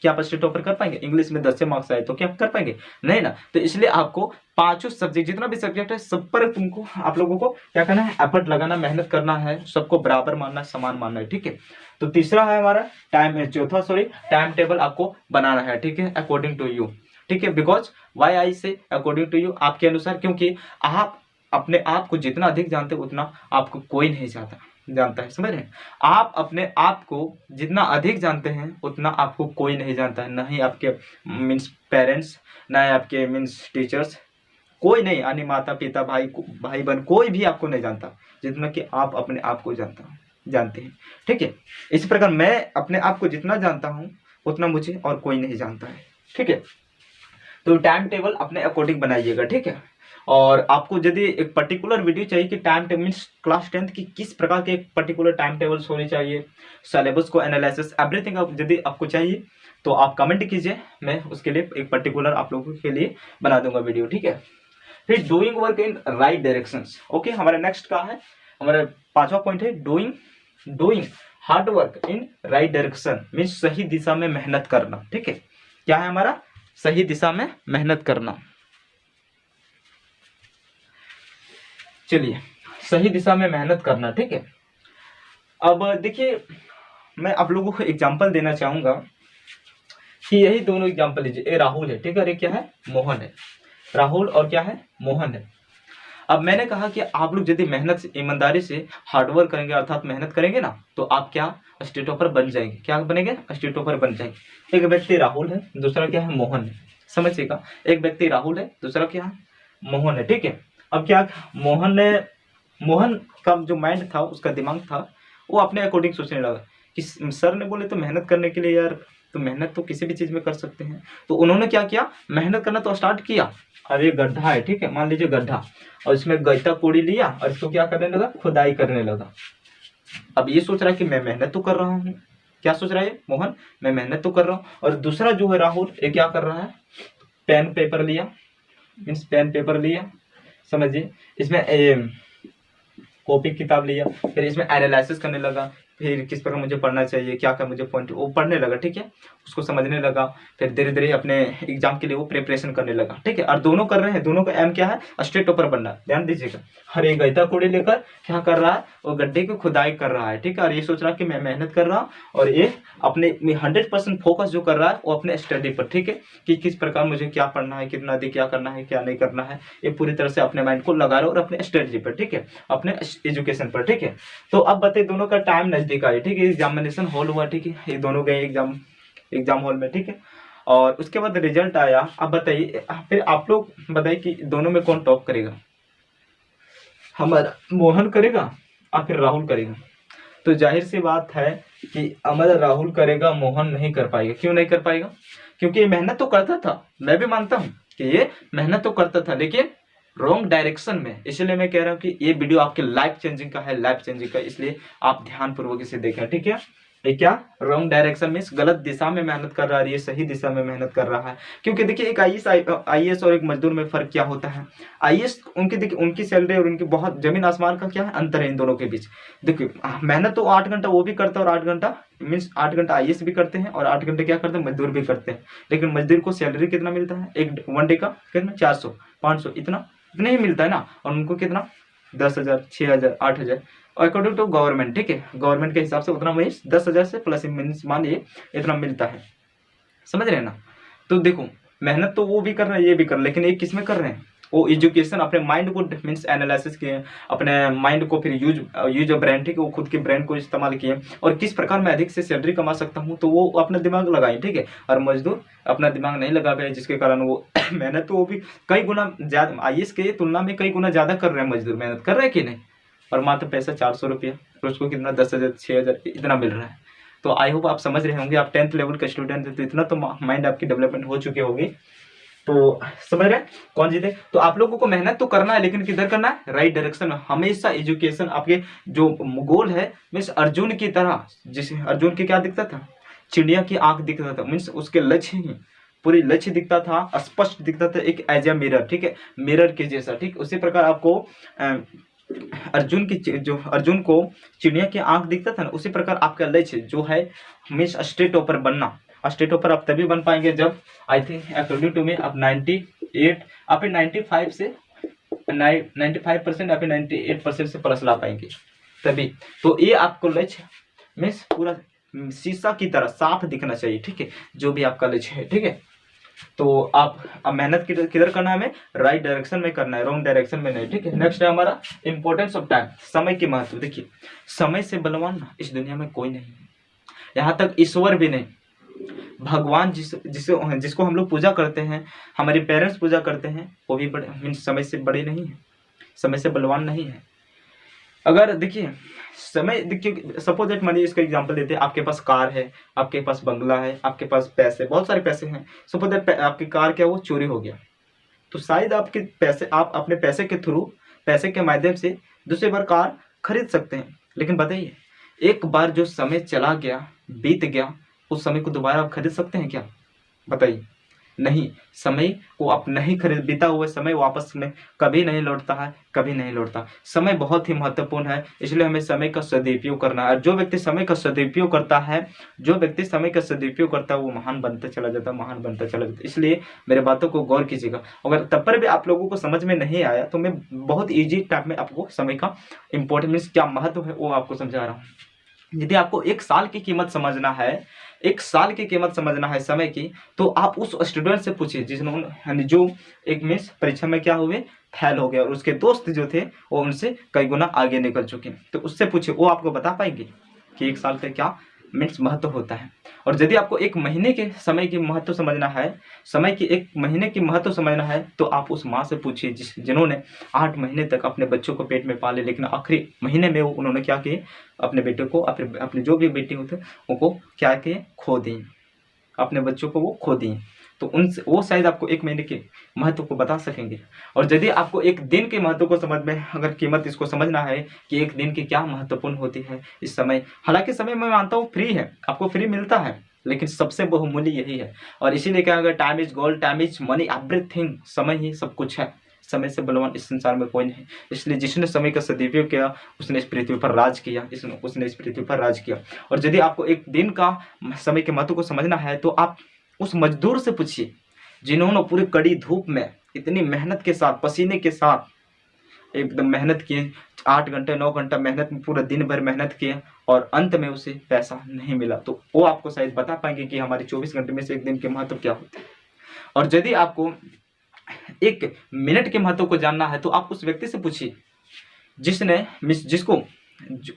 क्या आप स्टेट टॉपर कर पाएंगे? इंग्लिश में 10 मार्क्स आए तो क्या आप कर पाएंगे? नहीं ना। तो इसलिए आपको पांचों सब्जेक्ट, जितना भी सब्जेक्ट है सब पर तुमको आप लोगों को क्या करना है, एफर्ट लगाना, मेहनत करना है, सबको बराबर मानना है, समान मानना है, ठीक है। तो तीसरा है हमारा टाइम टेबल आपको बनाना है, ठीक है, अकॉर्डिंग टू यू, ठीक है। बिकॉज वाई आई से अकॉर्डिंग टू यू, आपके अनुसार, क्योंकि आप अपने आप को जितना अधिक जानते हो उतना आपको कोई नहीं जानता है, समझ रहे हैं? आप अपने आप को जितना अधिक जानते हैं उतना आपको कोई नहीं जानता है, ना ही आपके मीन्स पेरेंट्स, ना ही आपके मीन्स टीचर्स, कोई नहीं, यानी माता पिता, भाई बहन, कोई भी आपको नहीं जानता जितना कि आप अपने आप को जानते हैं, ठीक है। इसी प्रकार मैं अपने आप को जितना जानता हूँ उतना मुझे और कोई नहीं जानता है, ठीक है। तो टाइम टेबल अपने अकॉर्डिंग बनाइएगा, ठीक है। और आपको यदि एक पर्टिकुलर वीडियो चाहिए कि time table means class 10th की किस प्रकार के पर्टिकुलर टाइम टेबल्स होने चाहिए, सिलेबस को एनालिसिस एवरीथिंग यदि आपको चाहिए तो आप कमेंट कीजिए, मैं उसके लिए एक पर्टिकुलर आप लोगों के लिए बना दूंगा वीडियो, ठीक है। फिर doing work in right directions, okay. हमारा नेक्स्ट का है, हमारा 5वां पॉइंट है doing hard work in right direction means सही दिशा में मेहनत करना, ठीक है। क्या है हमारा? सही दिशा में मेहनत करना। चलिए, सही दिशा में मेहनत करना, ठीक है। अब देखिए मैं आप लोगों को एग्जांपल देना चाहूंगा कि यही दोनों एग्जांपल लीजिए, ये राहुल है, ठीक है, और ये क्या है? मोहन है। राहुल और क्या है? मोहन है। अब मैंने कहा कि आप लोग यदि मेहनत से, ईमानदारी से हार्डवर्क करेंगे अर्थात मेहनत करेंगे ना, तो आप क्या स्टेट टॉपर बन जाएंगे। क्या बनेंगे? स्टेट टॉपर बन जाएंगे। एक व्यक्ति राहुल है, दूसरा क्या है? मोहन है। समझिएगा, एक व्यक्ति राहुल है, दूसरा क्या है? मोहन है, ठीक है। अब क्या मोहन का जो माइंड था, उसका दिमाग था, वो अपने अकॉर्डिंग सोचने लगा कि सर ने बोले तो मेहनत करने के लिए यार, तो मेहनत तो किसी भी चीज में कर सकते हैं। तो उन्होंने क्या किया, मेहनत करना तो स्टार्ट किया। अब ये गड्ढा है, ठीक है, मान लीजिए गड्ढा, और इसमें गैता कोड़ी लिया और इसको क्या करने लगा? खुदाई करने लगा। अब ये सोच रहा है कि मैं मेहनत तो कर रहा हूँ। क्या सोच रहा है मोहन? मैं मेहनत तो कर रहा हूँ। और दूसरा जो है राहुल, ये क्या कर रहा है? पेन पेपर लिया, मीन्स पेन पेपर लिया, समझिए, इसमें कॉपी किताब लिया, फिर इसमें एनालिसिस करने लगा, फिर किस प्रकार मुझे पढ़ना चाहिए, क्या क्या मुझे पॉइंट, वो पढ़ने लगा, ठीक है, उसको समझने लगा। फिर धीरे धीरे अपने एग्जाम के लिए वो प्रिपरेशन करने लगा, ठीक है। और दोनों कर रहे हैं, दोनों का एम क्या है? स्टेट टॉपर बनना। ध्यान दीजिएगा, हर एक गैता कोड़ी लेकर क्या कर रहा है? वो गड्ढे की खुदाई कर रहा है, ठीक है। और ये सोच रहा है कि मैं मेहनत कर रहा हूँ, और ये अपने 100% फोकस जो कर रहा है वो अपने स्टडी पर, ठीक है, कि किस प्रकार मुझे क्या पढ़ना है, कितना अधिक क्या करना है, क्या नहीं करना है, ये पूरी तरह से अपने माइंड को लगा रहा है, और अपने स्टडी पर, ठीक है, अपने एजुकेशन पर, ठीक है। तो अब बताइए, दोनों का टाइम नजदीक आया, ठीक है, एग्जामिनेशन हॉल हुआ, ठीक है, ये दोनों गए एग्जाम हॉल में, ठीक है, और उसके बाद रिजल्ट आया। अब बताइए, फिर आप लोग बताइए कि दोनों में कौन टॉप करेगा? हमारा मोहन करेगा और फिर राहुल करेगा? तो जाहिर सी बात है कि हमारा राहुल करेगा, मोहन नहीं कर पाएगा। क्यों नहीं कर पाएगा? क्योंकि ये मेहनत तो करता था, मैं भी मानता हूँ कि ये मेहनत तो करता था, लेकिन रॉन्ग डायरेक्शन में। इसलिए मैं कह रहा हूँ कि ये वीडियो आपके लाइफ चेंजिंग का है, लाइफ चेंजिंग का, इसलिए आप ध्यान पूर्वक इसे देखें, ठीक है। ये क्या रॉन्ग डायरेक्शन मीन्स गलत दिशा में मेहनत कर रहा है, ये सही दिशा में मेहनत कर रहा है। क्योंकि देखिए एक आईएएस और एक मजदूर में फर्क क्या होता है। आईएएस उनकी देखिए उनकी सैलरी और उनकी बहुत जमीन आसमान का क्या है अंतर है इन दोनों के बीच। देखिए मेहनत तो 8 घंटा वो भी करता है और 8 घंटा मीन्स 8 घंटा आईएएस भी करते हैं और 8 घंटे क्या करते हैं मजदूर भी करते हैं। लेकिन मजदूर को सैलरी कितना मिलता है एक वन डे का कितना 400 500 इतना ही मिलता है ना। और उनको कितना 10,000 6,000 8,000 अकॉर्डिंग टू गवर्नमेंट, ठीक है। गवर्नमेंट के हिसाब से उतना मीन्स 10,000 से प्लस मीन्स मानिए इतना मिलता है, समझ रहे हैं ना। तो देखो मेहनत तो वो भी कर रहे हैं ये भी कर रहे हैं, लेकिन ये किस में कर रहे हैं, वो एजुकेशन अपने माइंड को मीन्स एनालिसिस किए, अपने माइंड को फिर यूज ब्रेन, ठीक है, वो खुद के ब्रेन को इस्तेमाल किए और किस प्रकार मैं अधिक से सैलरी कमा सकता हूँ, तो वो अपना दिमाग लगाए, ठीक है। और मजदूर अपना दिमाग नहीं लगा पाए, जिसके कारण वो मेहनत तो वो भी कई गुना ज़्यादा आईएएस के तुलना में कई गुना ज़्यादा कर रहे हैं, मजदूर मेहनत कर रहे हैं कि नहीं। और मात्र पैसा 400 रुपया और उसको कितना 10,000 6,000 इतना मिल रहा है। तो आई होप आप समझ रहे होंगे, आप 10th लेवल का स्टूडेंट है तो इतना तो माइंड आपकी डेवलपमेंट हो चुकी होगी। तो समझ रहे हैं कौन जीते। तो आप लोगों को मेहनत तो करना है, लेकिन किधर करना है, राइट डायरेक्शन में। हमेशा एजुकेशन आपके जो गोल है मीन्स अर्जुन की तरह, जिसे अर्जुन की क्या दिखता था, चिड़िया की आंख दिखता था, मीन्स उसके लक्ष्य ही पूरी लक्ष्य दिखता था, स्पष्ट दिखता था, एक एज ए मिरर, ठीक है, मिरर के जैसा, ठीक। उसी प्रकार आपको अर्जुन को चिड़िया की आंख दिखता था ना, उसी प्रकार आपका लक्ष्य जो है मीन्स स्टेट टॉपर बनना। स्टेट टॉपर आप तभी बन पाएंगे जब I think according to me आप 98 आप 95 से 95% आप 98% से प्लस ला पाएंगे तभी। तो ये आपको लक्ष्य मीन्स पूरा शीशा की तरह साफ दिखना चाहिए, ठीक है, जो भी आपका लक्ष्य है, ठीक है। तो आप अब मेहनत किधर करना है, हमें राइट डायरेक्शन में करना है, रॉन्ग डायरेक्शन में नहीं, ठीक है। नेक्स्ट है हमारा इंपॉर्टेंस ऑफ टाइम, समय के महत्व। देखिए समय से बलवान ना इस दुनिया में कोई नहीं है, यहाँ तक ईश्वर भी नहीं। भगवान जिसको हम लोग पूजा करते हैं, हमारे पेरेंट्स पूजा करते हैं, वो भी बड़े मीन्स समय से बड़े नहीं है, समय से बलवान नहीं है। अगर देखिए समय, देखिए सपोज दैट मानिए इसका एग्जांपल देते हैं, आपके पास कार है, आपके पास बंगला है, आपके पास पैसे, बहुत सारे पैसे हैं। सपोज दैट आपकी कार क्या वो चोरी हो गया, तो शायद आपके पैसे आप अपने पैसे के थ्रू, पैसे के माध्यम से दूसरी बार कार खरीद सकते हैं। लेकिन बताइए एक बार जो समय चला गया, बीत गया, उस समय को दोबारा आप खरीद सकते हैं क्या, बताइए। नहीं, समय को आप नहीं खरीद, बीता हुआ समय वापस में कभी नहीं लौटता है, कभी नहीं लौटता। समय बहुत ही महत्वपूर्ण है, इसलिए हमें समय का सदुपयोग करना है। और जो व्यक्ति समय का सदुपयोग करता है, जो व्यक्ति समय का सदुपयोग करता है, वो महान बनता चला जाता है, महान बनता चला जाता है। इसलिए मेरे बातों को गौर कीजिएगा। अगर तब पर भी आप लोगों को समझ में नहीं आया तो मैं बहुत ईजी टाइप में आपको समय का इंपॉर्टेंस क्या महत्व है वो आपको समझा रहा हूँ। यदि आपको 1 साल की कीमत समझना है, 1 साल की कीमत समझना है समय की, तो आप उस स्टूडेंट से पूछिए जिन्होंने जो एक मिस परीक्षा में क्या हुए फेल हो गया और उसके दोस्त जो थे वो उनसे कई गुना आगे निकल चुके, तो उससे पूछिए, वो आपको बता पाएंगे कि 1 साल का क्या मीन्स महत्व होता है। और यदि आपको 1 महीने के समय की महत्व समझना है, समय की 1 महीने की महत्व समझना है, तो आप उस माँ से पूछिए जिन्होंने 8 महीने तक अपने बच्चों को पेट में पाले, लेकिन आखिरी महीने में उन्होंने क्या किए, अपने बेटे को, अपने जो भी बेटी होते उनको क्या किए, खो दिए, अपने बच्चों को वो खो दिए। तो उनसे वो शायद आपको 1 महीने के महत्व को बता सकेंगे। और यदि आपको 1 दिन के महत्व को समझ में अगर कीमत इसको समझना है कि 1 दिन की क्या महत्वपूर्ण होती है इस समय, हालांकि समय मैं मानता हूँ फ्री है, आपको फ्री मिलता है, लेकिन सबसे बहुमूल्य यही है। और इसीलिए क्या, अगर time is gold, time is money, everything, समय ही सब कुछ है। समय से बलवान इस संसार में कोई नहीं। इसलिए जिसने समय का सदुपयोग किया उसने इस पृथ्वी पर राज किया, उसने इस पृथ्वी पर राज किया। और यदि आपको 1 दिन का समय के महत्व को समझना है, तो आप उस मजदूर से पूछिए जिन्होंने पूरी कड़ी धूप में इतनी मेहनत के साथ, पसीने के साथ एकदम मेहनत किए, 8 घंटे 9 घंटा मेहनत, पूरा दिन भर मेहनत किए और अंत में उसे पैसा नहीं मिला, तो वो आपको शायद बता पाएंगे कि हमारे 24 घंटे में से 1 दिन के महत्व क्या होते हैं। और यदि आपको 1 मिनट के महत्व को जानना है, तो आप उस व्यक्ति से पूछिए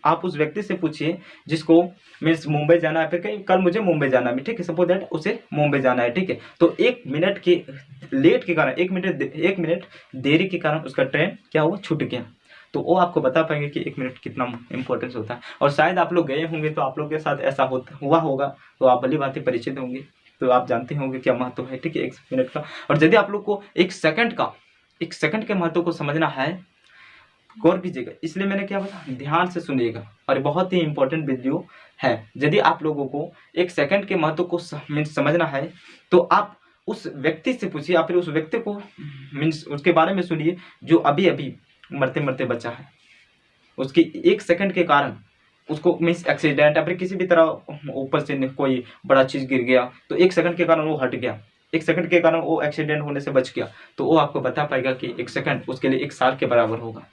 आप उस व्यक्ति से पूछिए जिसको मीन्स मुंबई जाना है, फिर कहीं कल मुझे मुंबई जाना है, ठीक है, सपोज दैट उसे मुंबई जाना है, ठीक है। तो 1 मिनट के लेट के कारण, 1 मिनट देरी के कारण उसका ट्रेन क्या हुआ, छूट गया, तो वो आपको बता पाएंगे कि 1 मिनट कितना इंपॉर्टेंस होता है। और शायद आप लोग गए होंगे तो आप लोग के साथ ऐसा हुआ होगा, तो आप भली बातें परिचित होंगे, तो आप जानते होंगे क्या महत्व है, ठीक है, 1 मिनट का। और यदि आप लोग को 1 सेकंड का एक सेकंड के महत्व को समझना है, गौर कीजिएगा। इसलिए मैंने क्या बताया, ध्यान से सुनिएगा, और बहुत ही इंपॉर्टेंट वीडियो है। यदि आप लोगों को एक सेकंड के महत्व को समझना है तो आप उस व्यक्ति से पूछिए, या फिर उस व्यक्ति को मीन्स उसके बारे में सुनिए जो अभी अभी मरते मरते बचा है। उसकी एक सेकंड के कारण उसको मीन्स एक्सीडेंट या फिर किसी भी तरह ऊपर से कोई बड़ा चीज़ गिर गया, तो एक सेकंड के कारण वो हट गया, एक सेकंड के कारण वो एक्सीडेंट होने से बच गया, तो वो आपको बता पाएगा कि एक सेकंड उसके लिए एक साल के बराबर होगा।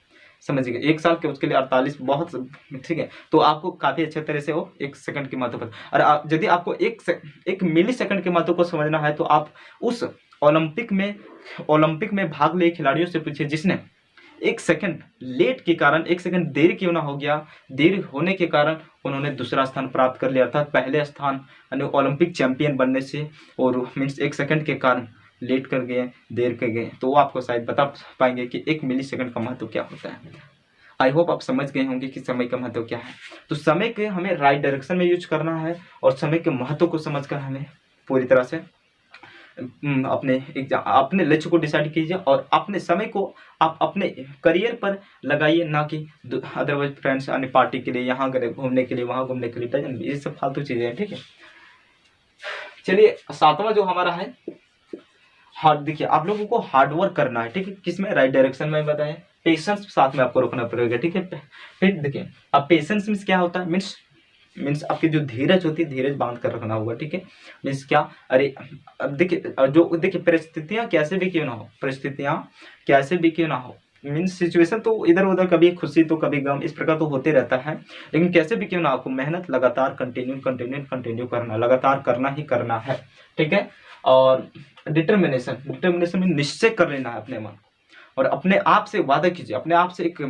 समझिएगा, एक साल के उसके लिए 48 बहुत, ठीक है। तो आपको काफ़ी अच्छे तरह से वो एक सेकंड के महत्व पर, और यदि आपको एक मिली सेकंड के महत्व को समझना है तो आप उस ओलंपिक में भाग लिए खिलाड़ियों से पूछिए जिसने एक सेकंड लेट के कारण, एक सेकंड देर क्यों ना हो गया, देर होने के कारण उन्होंने दूसरा स्थान प्राप्त कर लिया, अर्थात पहले स्थान यानी ओलंपिक चैंपियन बनने से, और मीन्स एक सेकंड के कारण लेट कर गए, देर कर गए, तो वो आपको शायद बता पाएंगे कि एक मिली सेकंड का महत्व क्या होता है। आई होप आप समझ गए होंगे कि समय का महत्व क्या है। तो समय के हमें राइट डायरेक्शन में यूज करना है, और समय के महत्व को समझकर हमें पूरी तरह से अपने लक्ष्य को डिसाइड कीजिए, और अपने समय को आप अपने करियर पर लगाइए, ना कि अदरवाइज फ्रेंड्स अन्य पार्टी के लिए, यहाँ घूमने के लिए, वहाँ घूमने के लिए, ये सब फालतू चीज़ें हैं, ठीक है। चलिए 7वां जो हमारा है हार्ड, देखिए आप लोगों को हार्ड वर्क करना है, ठीक है। किसमें, राइट डायरेक्शन में बताएं, पेशेंस साथ में आपको रखना पड़ेगा, ठीक है। फिर देखिए अब पेशेंस मीन्स क्या होता है, मीन्स आपकी जो धीरज होती है, धीरज बांध कर रखना होगा, ठीक है। मीन्स क्या, अरे अब देखिए परिस्थितियाँ कैसे भी क्यों ना हो, परिस्थितियाँ कैसे भी क्यों ना हो, मीन्स सिचुएशन तो इधर उधर, कभी खुशी तो कभी गम, इस प्रकार तो होते रहता है, लेकिन कैसे भी क्यों ना आपको मेहनत लगातार कंटिन्यू करना, लगातार करना ही करना है, ठीक है। और डिटर्मिनेशन में निश्चय कर लेना है अपने मन, और अपने आप से वादा कीजिए, अपने आप से एक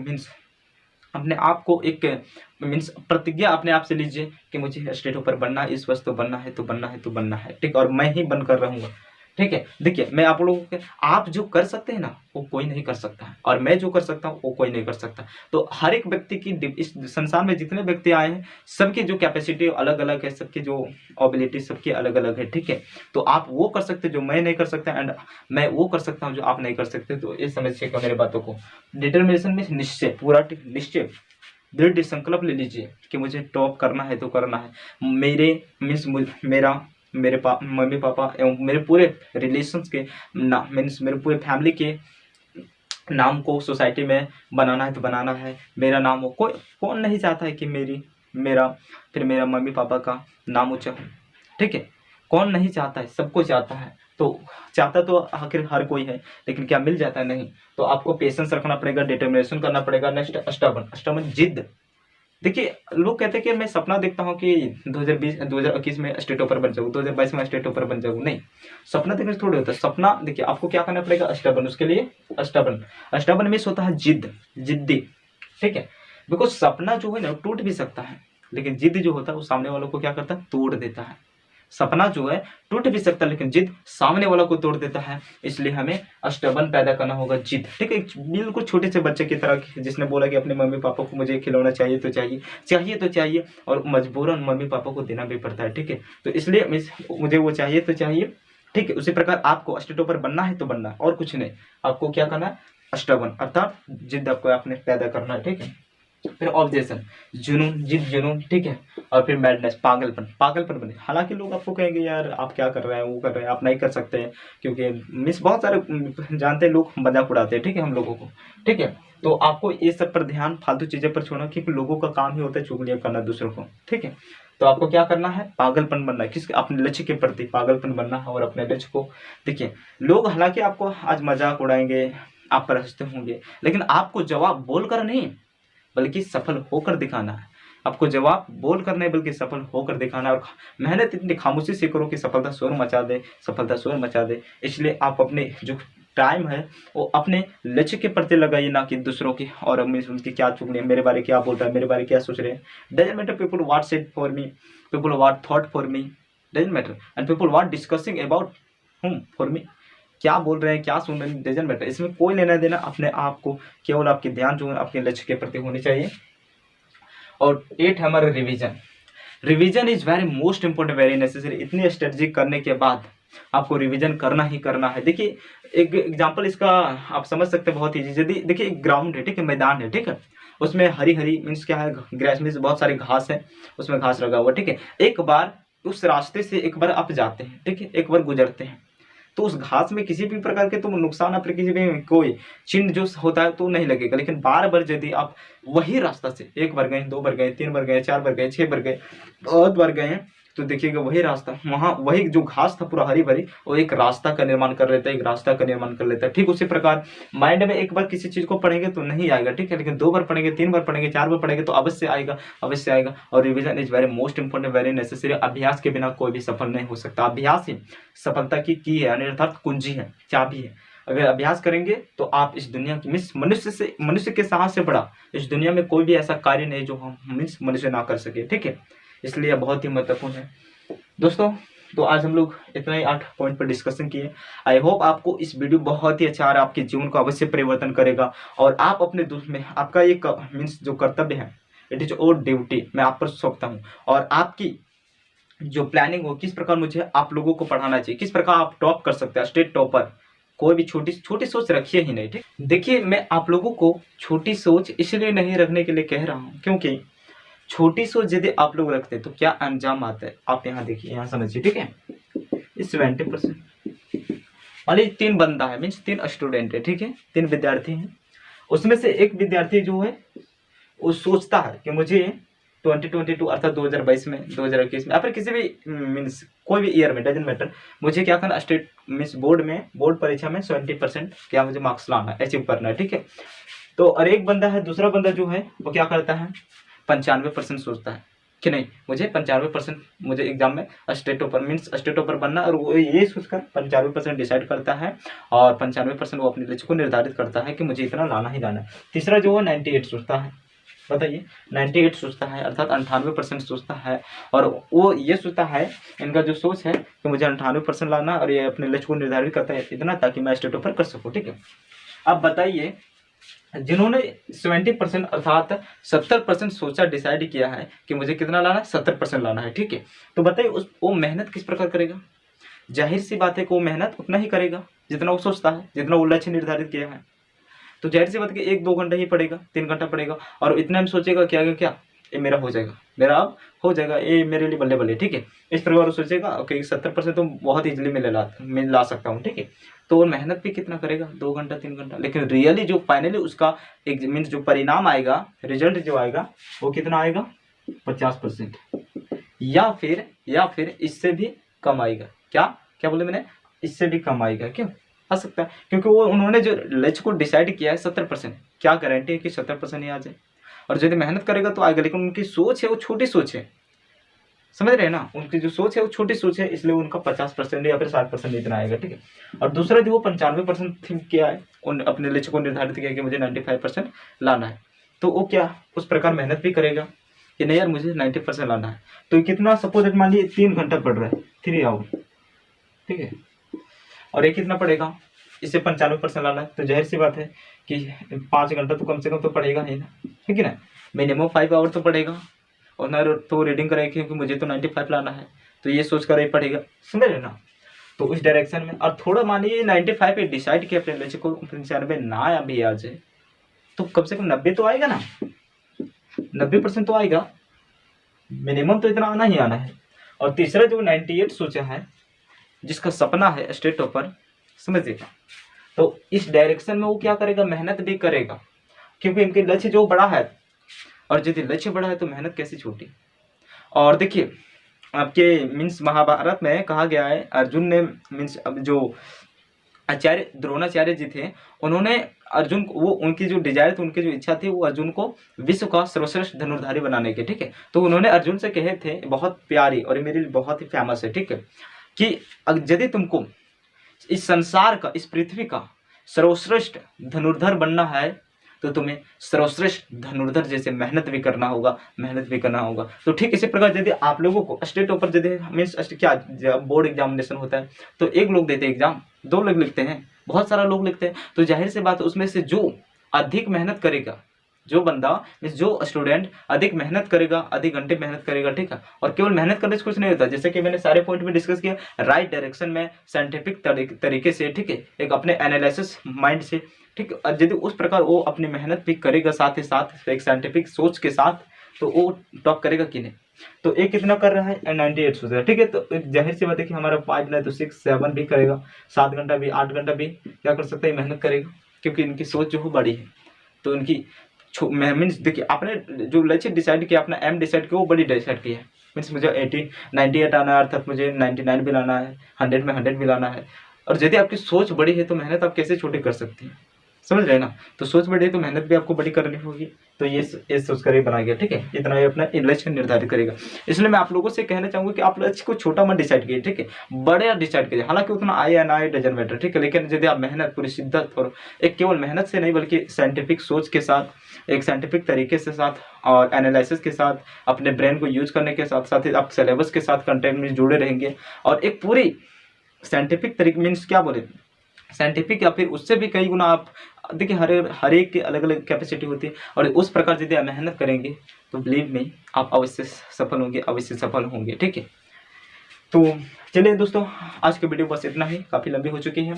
अपने आप को एक प्रतिज्ञा अपने आप से लीजिए कि मुझे स्टेट ऊपर बनना है, इस वर्ष तो बनना है, तो बनना है, तो बनना है, ठीक, और मैं ही बनकर रहूंगा, ठीक है। देखिए मैं आप लोगों के, आप जो कर सकते हैं ना वो कोई नहीं कर सकता है, और मैं जो कर सकता हूँ वो कोई नहीं कर सकता। तो हर एक व्यक्ति की, इस संसार में जितने व्यक्ति आए हैं सबकी जो कैपेसिटी अलग अलग है, सबकी जो एबिलिटी सबकी अलग अलग है, ठीक है। तो आप वो कर सकते हैं जो मैं नहीं कर सकता, एंड मैं वो कर सकता हूँ जो आप नहीं कर सकते। तो ये समझिएगा मेरे बातों को। डिटर्मिनेशन में निश्चय, पूरा निश्चय, दृढ़ संकल्प ले लीजिए कि मुझे टॉप करना है तो करना है। मेरे मम्मी पापा एवं मेरे पूरे रिलेशंस के मीन्स मेरे पूरे फैमिली के नाम को सोसाइटी में बनाना है तो बनाना है, मेरा नाम हो। कौन नहीं चाहता है कि मेरा मम्मी पापा का नाम ऊंचा हो, ठीक है। कौन नहीं चाहता है, सबको चाहता है। तो चाहता तो आखिर हर कोई है, लेकिन क्या मिल जाता है, नहीं। तो आपको पेशेंस रखना पड़ेगा, डिटर्मिनेशन करना पड़ेगा। नेक्स्ट स्टबर्न, जिद। देखिए लोग कहते हैं कि मैं सपना देखता हूँ कि 2021 में स्टेट टॉपर बन जाऊँ, 2022 में स्टेट टॉपर बन जाऊँ। नहीं, सपना देखने से थोड़ी होता है। सपना देखिए आपको क्या करना पड़ेगा, स्टबर्न। उसके लिए स्टबर्न मीन्स होता है जिद्दी, ठीक है। बिकॉज सपना जो है ना टूट भी सकता है, लेकिन जिद जो होता है वो सामने वालों को क्या करता है, तोड़ देता है। सपना जो है टूट भी सकता है, लेकिन जिद सामने वाला को तोड़ देता है। इसलिए हमें स्टबर्न पैदा करना होगा, जिद, ठीक है। बिल्कुल छोटे से बच्चे की तरह, जिसने बोला कि अपने मम्मी पापा को मुझे खिलौना चाहिए तो चाहिए, और मजबूरन मम्मी पापा को देना भी पड़ता है, ठीक है। तो इसलिए मुझे वो चाहिए तो चाहिए, ठीक है। उसी प्रकार आपको स्टेट टॉपर बनना है तो बनना है, और कुछ नहीं। आपको क्या करना है, स्टबर्न अर्थात जिद आपको आपने पैदा करना है, ठीक है। फिर ऑब्जेक्शन, जुनून, ठीक है। और फिर मैडनेस, पागलपन बने। हालांकि लोग आपको कहेंगे यार आप क्या कर रहे हैं, वो कर रहे हैं, आप नहीं कर सकते हैं, क्योंकि बहुत सारे जानते हैं लोग मजाक उड़ाते हैं, ठीक है, हम लोगों को, ठीक है। तो आपको ये सब पर ध्यान, फालतू चीज़ें पर छोड़ना, क्योंकि लोगों का काम ही होता है चुगलियाँ करना दूसरों को, ठीक है। तो आपको क्या करना है, पागलपन बनना है, किसके, अपने लक्ष्य के प्रति पागलपन बनना है, और अपने लक्ष्य को देखिए। लोग हालांकि आपको आज मजाक उड़ाएंगे, आप पर हंसते होंगे, लेकिन आपको जवाब बोलकर नहीं बल्कि सफल होकर दिखाना है। आपको जवाब बोलकर नहीं बल्कि सफल होकर दिखाना है। और मेहनत इतनी खामोशी से करो कि सफलता शोर मचा दे। इसलिए आप अपने जो टाइम है वो अपने लक्ष्य के प्रति लगाइए, ना कि दूसरों की और उनकी क्या चुगली, मेरे बारे क्या बोल रहा है, मेरे बारे क्या सोच रहे हैं। Doesn't matter people what said for me, people what thought for me, doesn't matter. And people what discussing about हुम फॉर मी, क्या बोल रहे हैं, क्या सुन रहे हैं, डजंट मैटर। इसमें कोई लेना देना अपने आप को, केवल आपके ध्यान जो है आपके लक्ष्य के प्रति होनी चाहिए। और 8 हमारा revision is very most important, very necessary. इतनी स्ट्रेटजी करने के बाद आपको रिवीजन करना ही करना है। देखिए एक एग्जांपल इसका आप समझ सकते हैं बहुत ईजी। यदि देखिए एक ग्राउंड है, ठीक है, मैदान है, ठीक है, उसमें हरी हरी मीन्स क्या है, ग्रास मीन्स बहुत सारी घास है, उसमें घास लगा हुआ, ठीक है। एक बार उस रास्ते से एक बार आप जाते हैं, ठीक है, एक बार गुजरते हैं, तो उस घास में किसी भी प्रकार के तो नुकसान या फिर किसी भी कोई चिन्ह जो होता है तो नहीं लगेगा। लेकिन बार बार यदि आप वही रास्ता से एक बार गए, 2 बार गए, 3 बार गए, 4 बार गए, 6 बार गए, बहुत बार गए, तो देखिएगा वही रास्ता, वहाँ वही जो घास था पूरा हरी भरी, वो एक रास्ता का निर्माण कर लेता है, एक रास्ता का निर्माण कर लेता है। ठीक उसी प्रकार माइंड में एक बार किसी चीज को पढ़ेंगे तो नहीं आएगा, ठीक है, लेकिन 2 बार पढ़ेंगे, 3 बार पढ़ेंगे, 4 बार पढ़ेंगे तो अवश्य आएगा, अवश्य आएगा। और revision is very most important, very necessary. अभ्यास के बिना कोई भी सफल नहीं हो सकता। अभ्यास ही सफलता की है, अर्थात कुंजी है, चाबी है। अगर अभ्यास करेंगे तो आप इस दुनिया की मनुष्य के साहस से बड़ा इस दुनिया में कोई भी ऐसा कार्य नहीं जो हम मनुष्य ना कर सके, ठीक है। इसलिए बहुत ही महत्वपूर्ण है दोस्तों। तो आज हम लोग इतना ही 8 पॉइंट पर डिस्कशन किए। आई होप आपको इस वीडियो बहुत ही अच्छा आ रहा है, आपके जीवन को अवश्य परिवर्तन करेगा। और आप अपने दोस्त में आपका एक मीन्स जो कर्तव्य है, इट इज और ड्यूटी, मैं आप पर सौंपता हूँ। और आपकी जो प्लानिंग हो, किस प्रकार मुझे आप लोगों को पढ़ाना चाहिए, किस प्रकार आप टॉप कर सकते हैं, स्टेट टॉपर। कोई भी छोटी सोच रखिए ही नहीं, ठीक। देखिए मैं आप लोगों को छोटी सोच इसलिए नहीं रखने के लिए कह रहा हूँ, क्योंकि छोटी सोच यदि आप लोग रखते हैं तो क्या अंजाम आता है आप यहाँ देखिए, यहाँ समझिए, ठीक है। इस 70% मान लीजिए 3 बंदा है, मीन्स 3 स्टूडेंट है, ठीक है, 3 विद्यार्थी हैं। उसमें से एक विद्यार्थी जो है वो सोचता है कि मुझे 2022 अर्थात 2022 में, 2021 में, या फिर किसी भी मीन्स कोई भी ईयर में, डजंट मैटर, मुझे क्या करना, स्टेट मीन्स बोर्ड परीक्षा में 70% क्या मुझे मार्क्स लाना है, अचीव करना है, ठीक है। तो और एक बंदा है, दूसरा बंदा जो है वो क्या करता है, 95% सोचता है कि नहीं मुझे 95% मुझे एग्जाम में स्टेट टॉपर बनना, और वो ये सोचकर 95% डिसाइड करता है और 95% वो अपने लक्ष्य को निर्धारित करता है कि मुझे इतना लाना ही लाना है। तीसरा जो है 98 सोचता है, बताइए 98 सोचता है अर्थात 98% सोचता है, और वो ये सोचता है, इनका जो सोच है कि मुझे 98% लाना, और ये अपने लक्ष्य को निर्धारित करता है इतना ताकि मैं स्टेट टॉपर कर सकूँ, ठीक है। अब बताइए जिन्होंने 70% अर्थात 70% सोचा, डिसाइड किया है कि मुझे कितना लाना है, 70% लाना है, ठीक है। तो बताइए वो मेहनत किस प्रकार करेगा। जाहिर सी बात है कि वो मेहनत उतना ही करेगा जितना वो सोचता है, जितना वो लक्ष्य निर्धारित किया है। तो जाहिर सी बात है कि 1-2 घंटा ही पड़ेगा, 3 घंटा पड़ेगा, और इतना में सोचेगा क्या ये मेरा हो जाएगा, मेरा अब हो जाएगा, ये मेरे लिए बल्ले बल्ले, ठीक है। इस प्रकार वो सोचेगा ओके 70% तो बहुत इजीली मैं ला सकता हूँ, ठीक है। तो वो मेहनत भी कितना करेगा, 2 घंटा 3 घंटा, लेकिन रियली जो फाइनली उसका एक मीन्स जो परिणाम आएगा, रिजल्ट जो आएगा वो कितना आएगा, 50%, या फिर इससे भी कम आएगा। क्या बोले मैंने, इससे भी कम आएगा। क्यों आ सकता है, क्योंकि वो उन्होंने जो लक्ष्य को डिसाइड किया है 70%, क्या गारंटी है कि 70% ही आ जाए। और यदि मेहनत करेगा तो आएगा, लेकिन उनकी सोच है वो छोटी सोच है, समझ रहे हैं ना, उनकी जो सोच है वो छोटी सोच है, इसलिए उनका 50% या फिर 60% इतना आएगा, ठीक है। और दूसरा जो वो 95% थिंक किया है, उन अपने लक्ष्य को निर्धारित किया कि मुझे 95% लाना है, तो वो क्या उस प्रकार मेहनत भी करेगा कि नहीं यार मुझे 90% लाना है। तो कितना सपोज मान लीजिए 3 घंटा पड़ रहा है, 3 आवर, ठीक है, और ये कितना पड़ेगा, इसे 95% लाना है, तो जाहिर सी बात है कि 5 घंटा तो कम से कम तो पड़ेगा ही ना, ठीक है ना, मिनिमम 5 आवर तो पड़ेगा। और ना तो रीडिंग करेगा क्योंकि मुझे तो 95 लाना है, तो ये सोच कर ही पड़ेगा, समझ रहे ना। तो उस डायरेक्शन में, और थोड़ा मानिए 95 पे डिसाइड किया अपने लक्ष्य को, 95 ना अभी आ जाए तो कम से कम 90 तो आएगा ना, 90% तो आएगा, मिनिमम तो इतना आना ही आना है। और तीसरा जो 98 सोचा है, जिसका सपना है स्टेट टॉपर, समझिएगा, तो इस डायरेक्शन में वो क्या करेगा, मेहनत भी करेगा, क्योंकि इनके लक्ष्य जो बड़ा है, और यदि लक्ष्य बड़ा है तो मेहनत कैसी छोटी। और देखिए आपके मीन्स महाभारत में कहा गया है, अर्जुन ने मीन्स अब जो आचार्य द्रोणाचार्य जी थे, उन्होंने अर्जुन को, वो उनकी जो डिजायर थी, उनकी जो इच्छा थी, वो अर्जुन को विश्व का सर्वश्रेष्ठ धनुर्धारी बनाने के, ठीक है। तो उन्होंने अर्जुन से कहे थे, बहुत प्यारी और मेरे लिए बहुत ही फेमस है, ठीक है, कि यदि तुमको इस संसार का, इस पृथ्वी का सर्वश्रेष्ठ धनुर्धर बनना है तो तुम्हें सर्वश्रेष्ठ धनुर्धर जैसे मेहनत भी करना होगा। तो ठीक इसी प्रकार यदि आप लोगों को स्टेट टॉपर यदि मीन्स क्या बोर्ड एग्जामिनेशन होता है तो एक लोग देते हैं एग्जाम, 2 लोग लिखते हैं, बहुत सारा लोग लिखते हैं, तो जाहिर सी बात है उसमें से जो अधिक मेहनत करेगा जो बंदा जो स्टूडेंट अधिक मेहनत करेगा, अधिक घंटे मेहनत करेगा, ठीक है, और केवल मेहनत करने से कुछ नहीं होता, जैसे कि मैंने सारे पॉइंट में डिस्कस किया, राइट डायरेक्शन में साइंटिफिक तरीके से, ठीक है, एक अपने एनालिसिस माइंड से, ठीक है, यदि उस प्रकार वो अपनी मेहनत भी करेगा साथ ही साथ एक साइंटिफिक सोच के साथ, तो वो टॉप करेगा कि नहीं। तो एक कितना कर रहा है 98 सोच रहा है, ठीक है, तो एक जाहिर सी बात है कि हमारा 5 नहीं तो 6 7 भी करेगा, 7 घंटा भी 8 घंटा भी क्या कर सकता है, मेहनत करेगा, क्योंकि इनकी सोच जो है बड़ी है। तो इनकी मीन्स देखिए, आपने जो लक्ष्य डिसाइड किया, अपना एम डिसाइड किया, वो बड़ी डिसाइड की है, मीन्स मुझे 98 आना है, अर्थात मुझे 99 भी लाना है, 100 में 100 भी लाना है। और यदि आपकी सोच बड़ी है तो मेहनत आप कैसे छोटी कर सकती हैं, समझ रहे हैं ना। तो सोच बड़ी है तो मेहनत भी आपको बड़ी करनी होगी। तो ये सोच कर ही बना गया, ठीक है, इतना ही अपना लक्ष्य निर्धारित करेगा। इसलिए मैं आप लोगों से कहना चाहूंगा कि आप लक्ष्य को छोटा मत डिसाइड कीजिए, ठीक है, बड़े डिसाइड कीजिए। हालांकि उतना आए या ना आए डजंट मैटर, ठीक है, लेकिन यदि आप मेहनत पूरी शिद्दत और एक केवल मेहनत से नहीं बल्कि साइंटिफिक सोच के साथ, एक साइंटिफिक तरीके से साथ और एनालिसिस के साथ, अपने ब्रेन को यूज करने के साथ साथ ही आप सिलेबस के साथ कंटेंट में जुड़े रहेंगे और एक पूरी साइंटिफिक तरीके मीन्स क्या बोले साइंटिफिक या फिर उससे भी कई गुना आप देखिए, हर एक की अलग अलग कैपेसिटी होती है, और उस प्रकार यदि आप मेहनत करेंगे तो बिलीव में आप अवश्य सफल होंगे, अवश्य सफल होंगे, ठीक है। तो चलिए दोस्तों, आज की वीडियो बस इतना ही, काफ़ी लंबी हो चुकी है,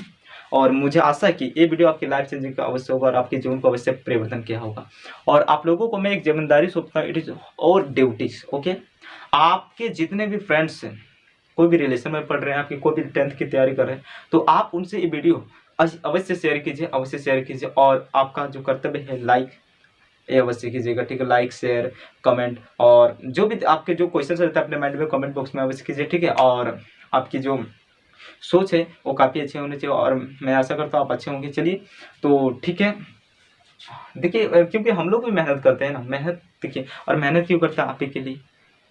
और मुझे आशा है कि ये वीडियो आपकी लाइफ चेंजिंग का अवश्य होगा और आपके जीवन को अवश्य परिवर्तन किया होगा। और आप लोगों को मैं एक जिम्मेदारी सौंपता हूँ, इट इज और ड्यूटीज, ओके। आपके जितने भी फ्रेंड्स हैं, कोई भी रिलेशन में पढ़ रहे हैं, आपकी कोई भी 10th की तैयारी कर रहे हैं, तो आप उनसे ये वीडियो अवश्य शेयर कीजिए, अवश्य शेयर कीजिए। और आपका जो कर्तव्य है लाइक ये अवश्य कीजिएगा, ठीक है, लाइक शेयर कमेंट, और जो भी आपके जो क्वेश्चन रहते हैं अपने माइंड में कमेंट बॉक्स में अवश्य कीजिए, ठीक है। और आपकी जो सोच है वो काफ़ी अच्छी होनी चाहिए, और मैं आशा करता हूँ आप अच्छे होंगे। चलिए, तो ठीक है, देखिए, क्योंकि हम लोग भी मेहनत करते हैं ना, मेहनत देखिए, और मेहनत क्यों करते हैं आप ही के लिए,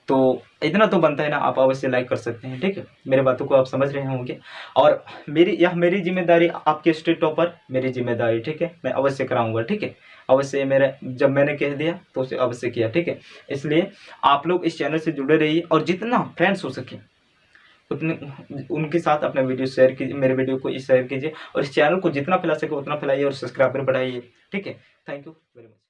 तो इतना तो बनता है ना, आप अवश्य लाइक कर सकते हैं, ठीक है, मेरे बातों को आप समझ रहे होंगे। और मेरी जिम्मेदारी, आपके स्टेट टॉपर मेरी जिम्मेदारी, ठीक है, मैं अवश्य कराऊंगा, ठीक है, अवश्य मेरा जब मैंने कह दिया तो उसे अवश्य किया, ठीक है। इसलिए आप लोग इस चैनल से जुड़े रहिए, और जितना फ्रेंड्स हो सके उतने उनके साथ अपना वीडियो शेयर कीजिए, मेरे वीडियो को शेयर कीजिए, और इस चैनल को जितना फैला सके उतना फैलाइए और सब्सक्राइबर बढ़ाइए, ठीक है। Thank you very much.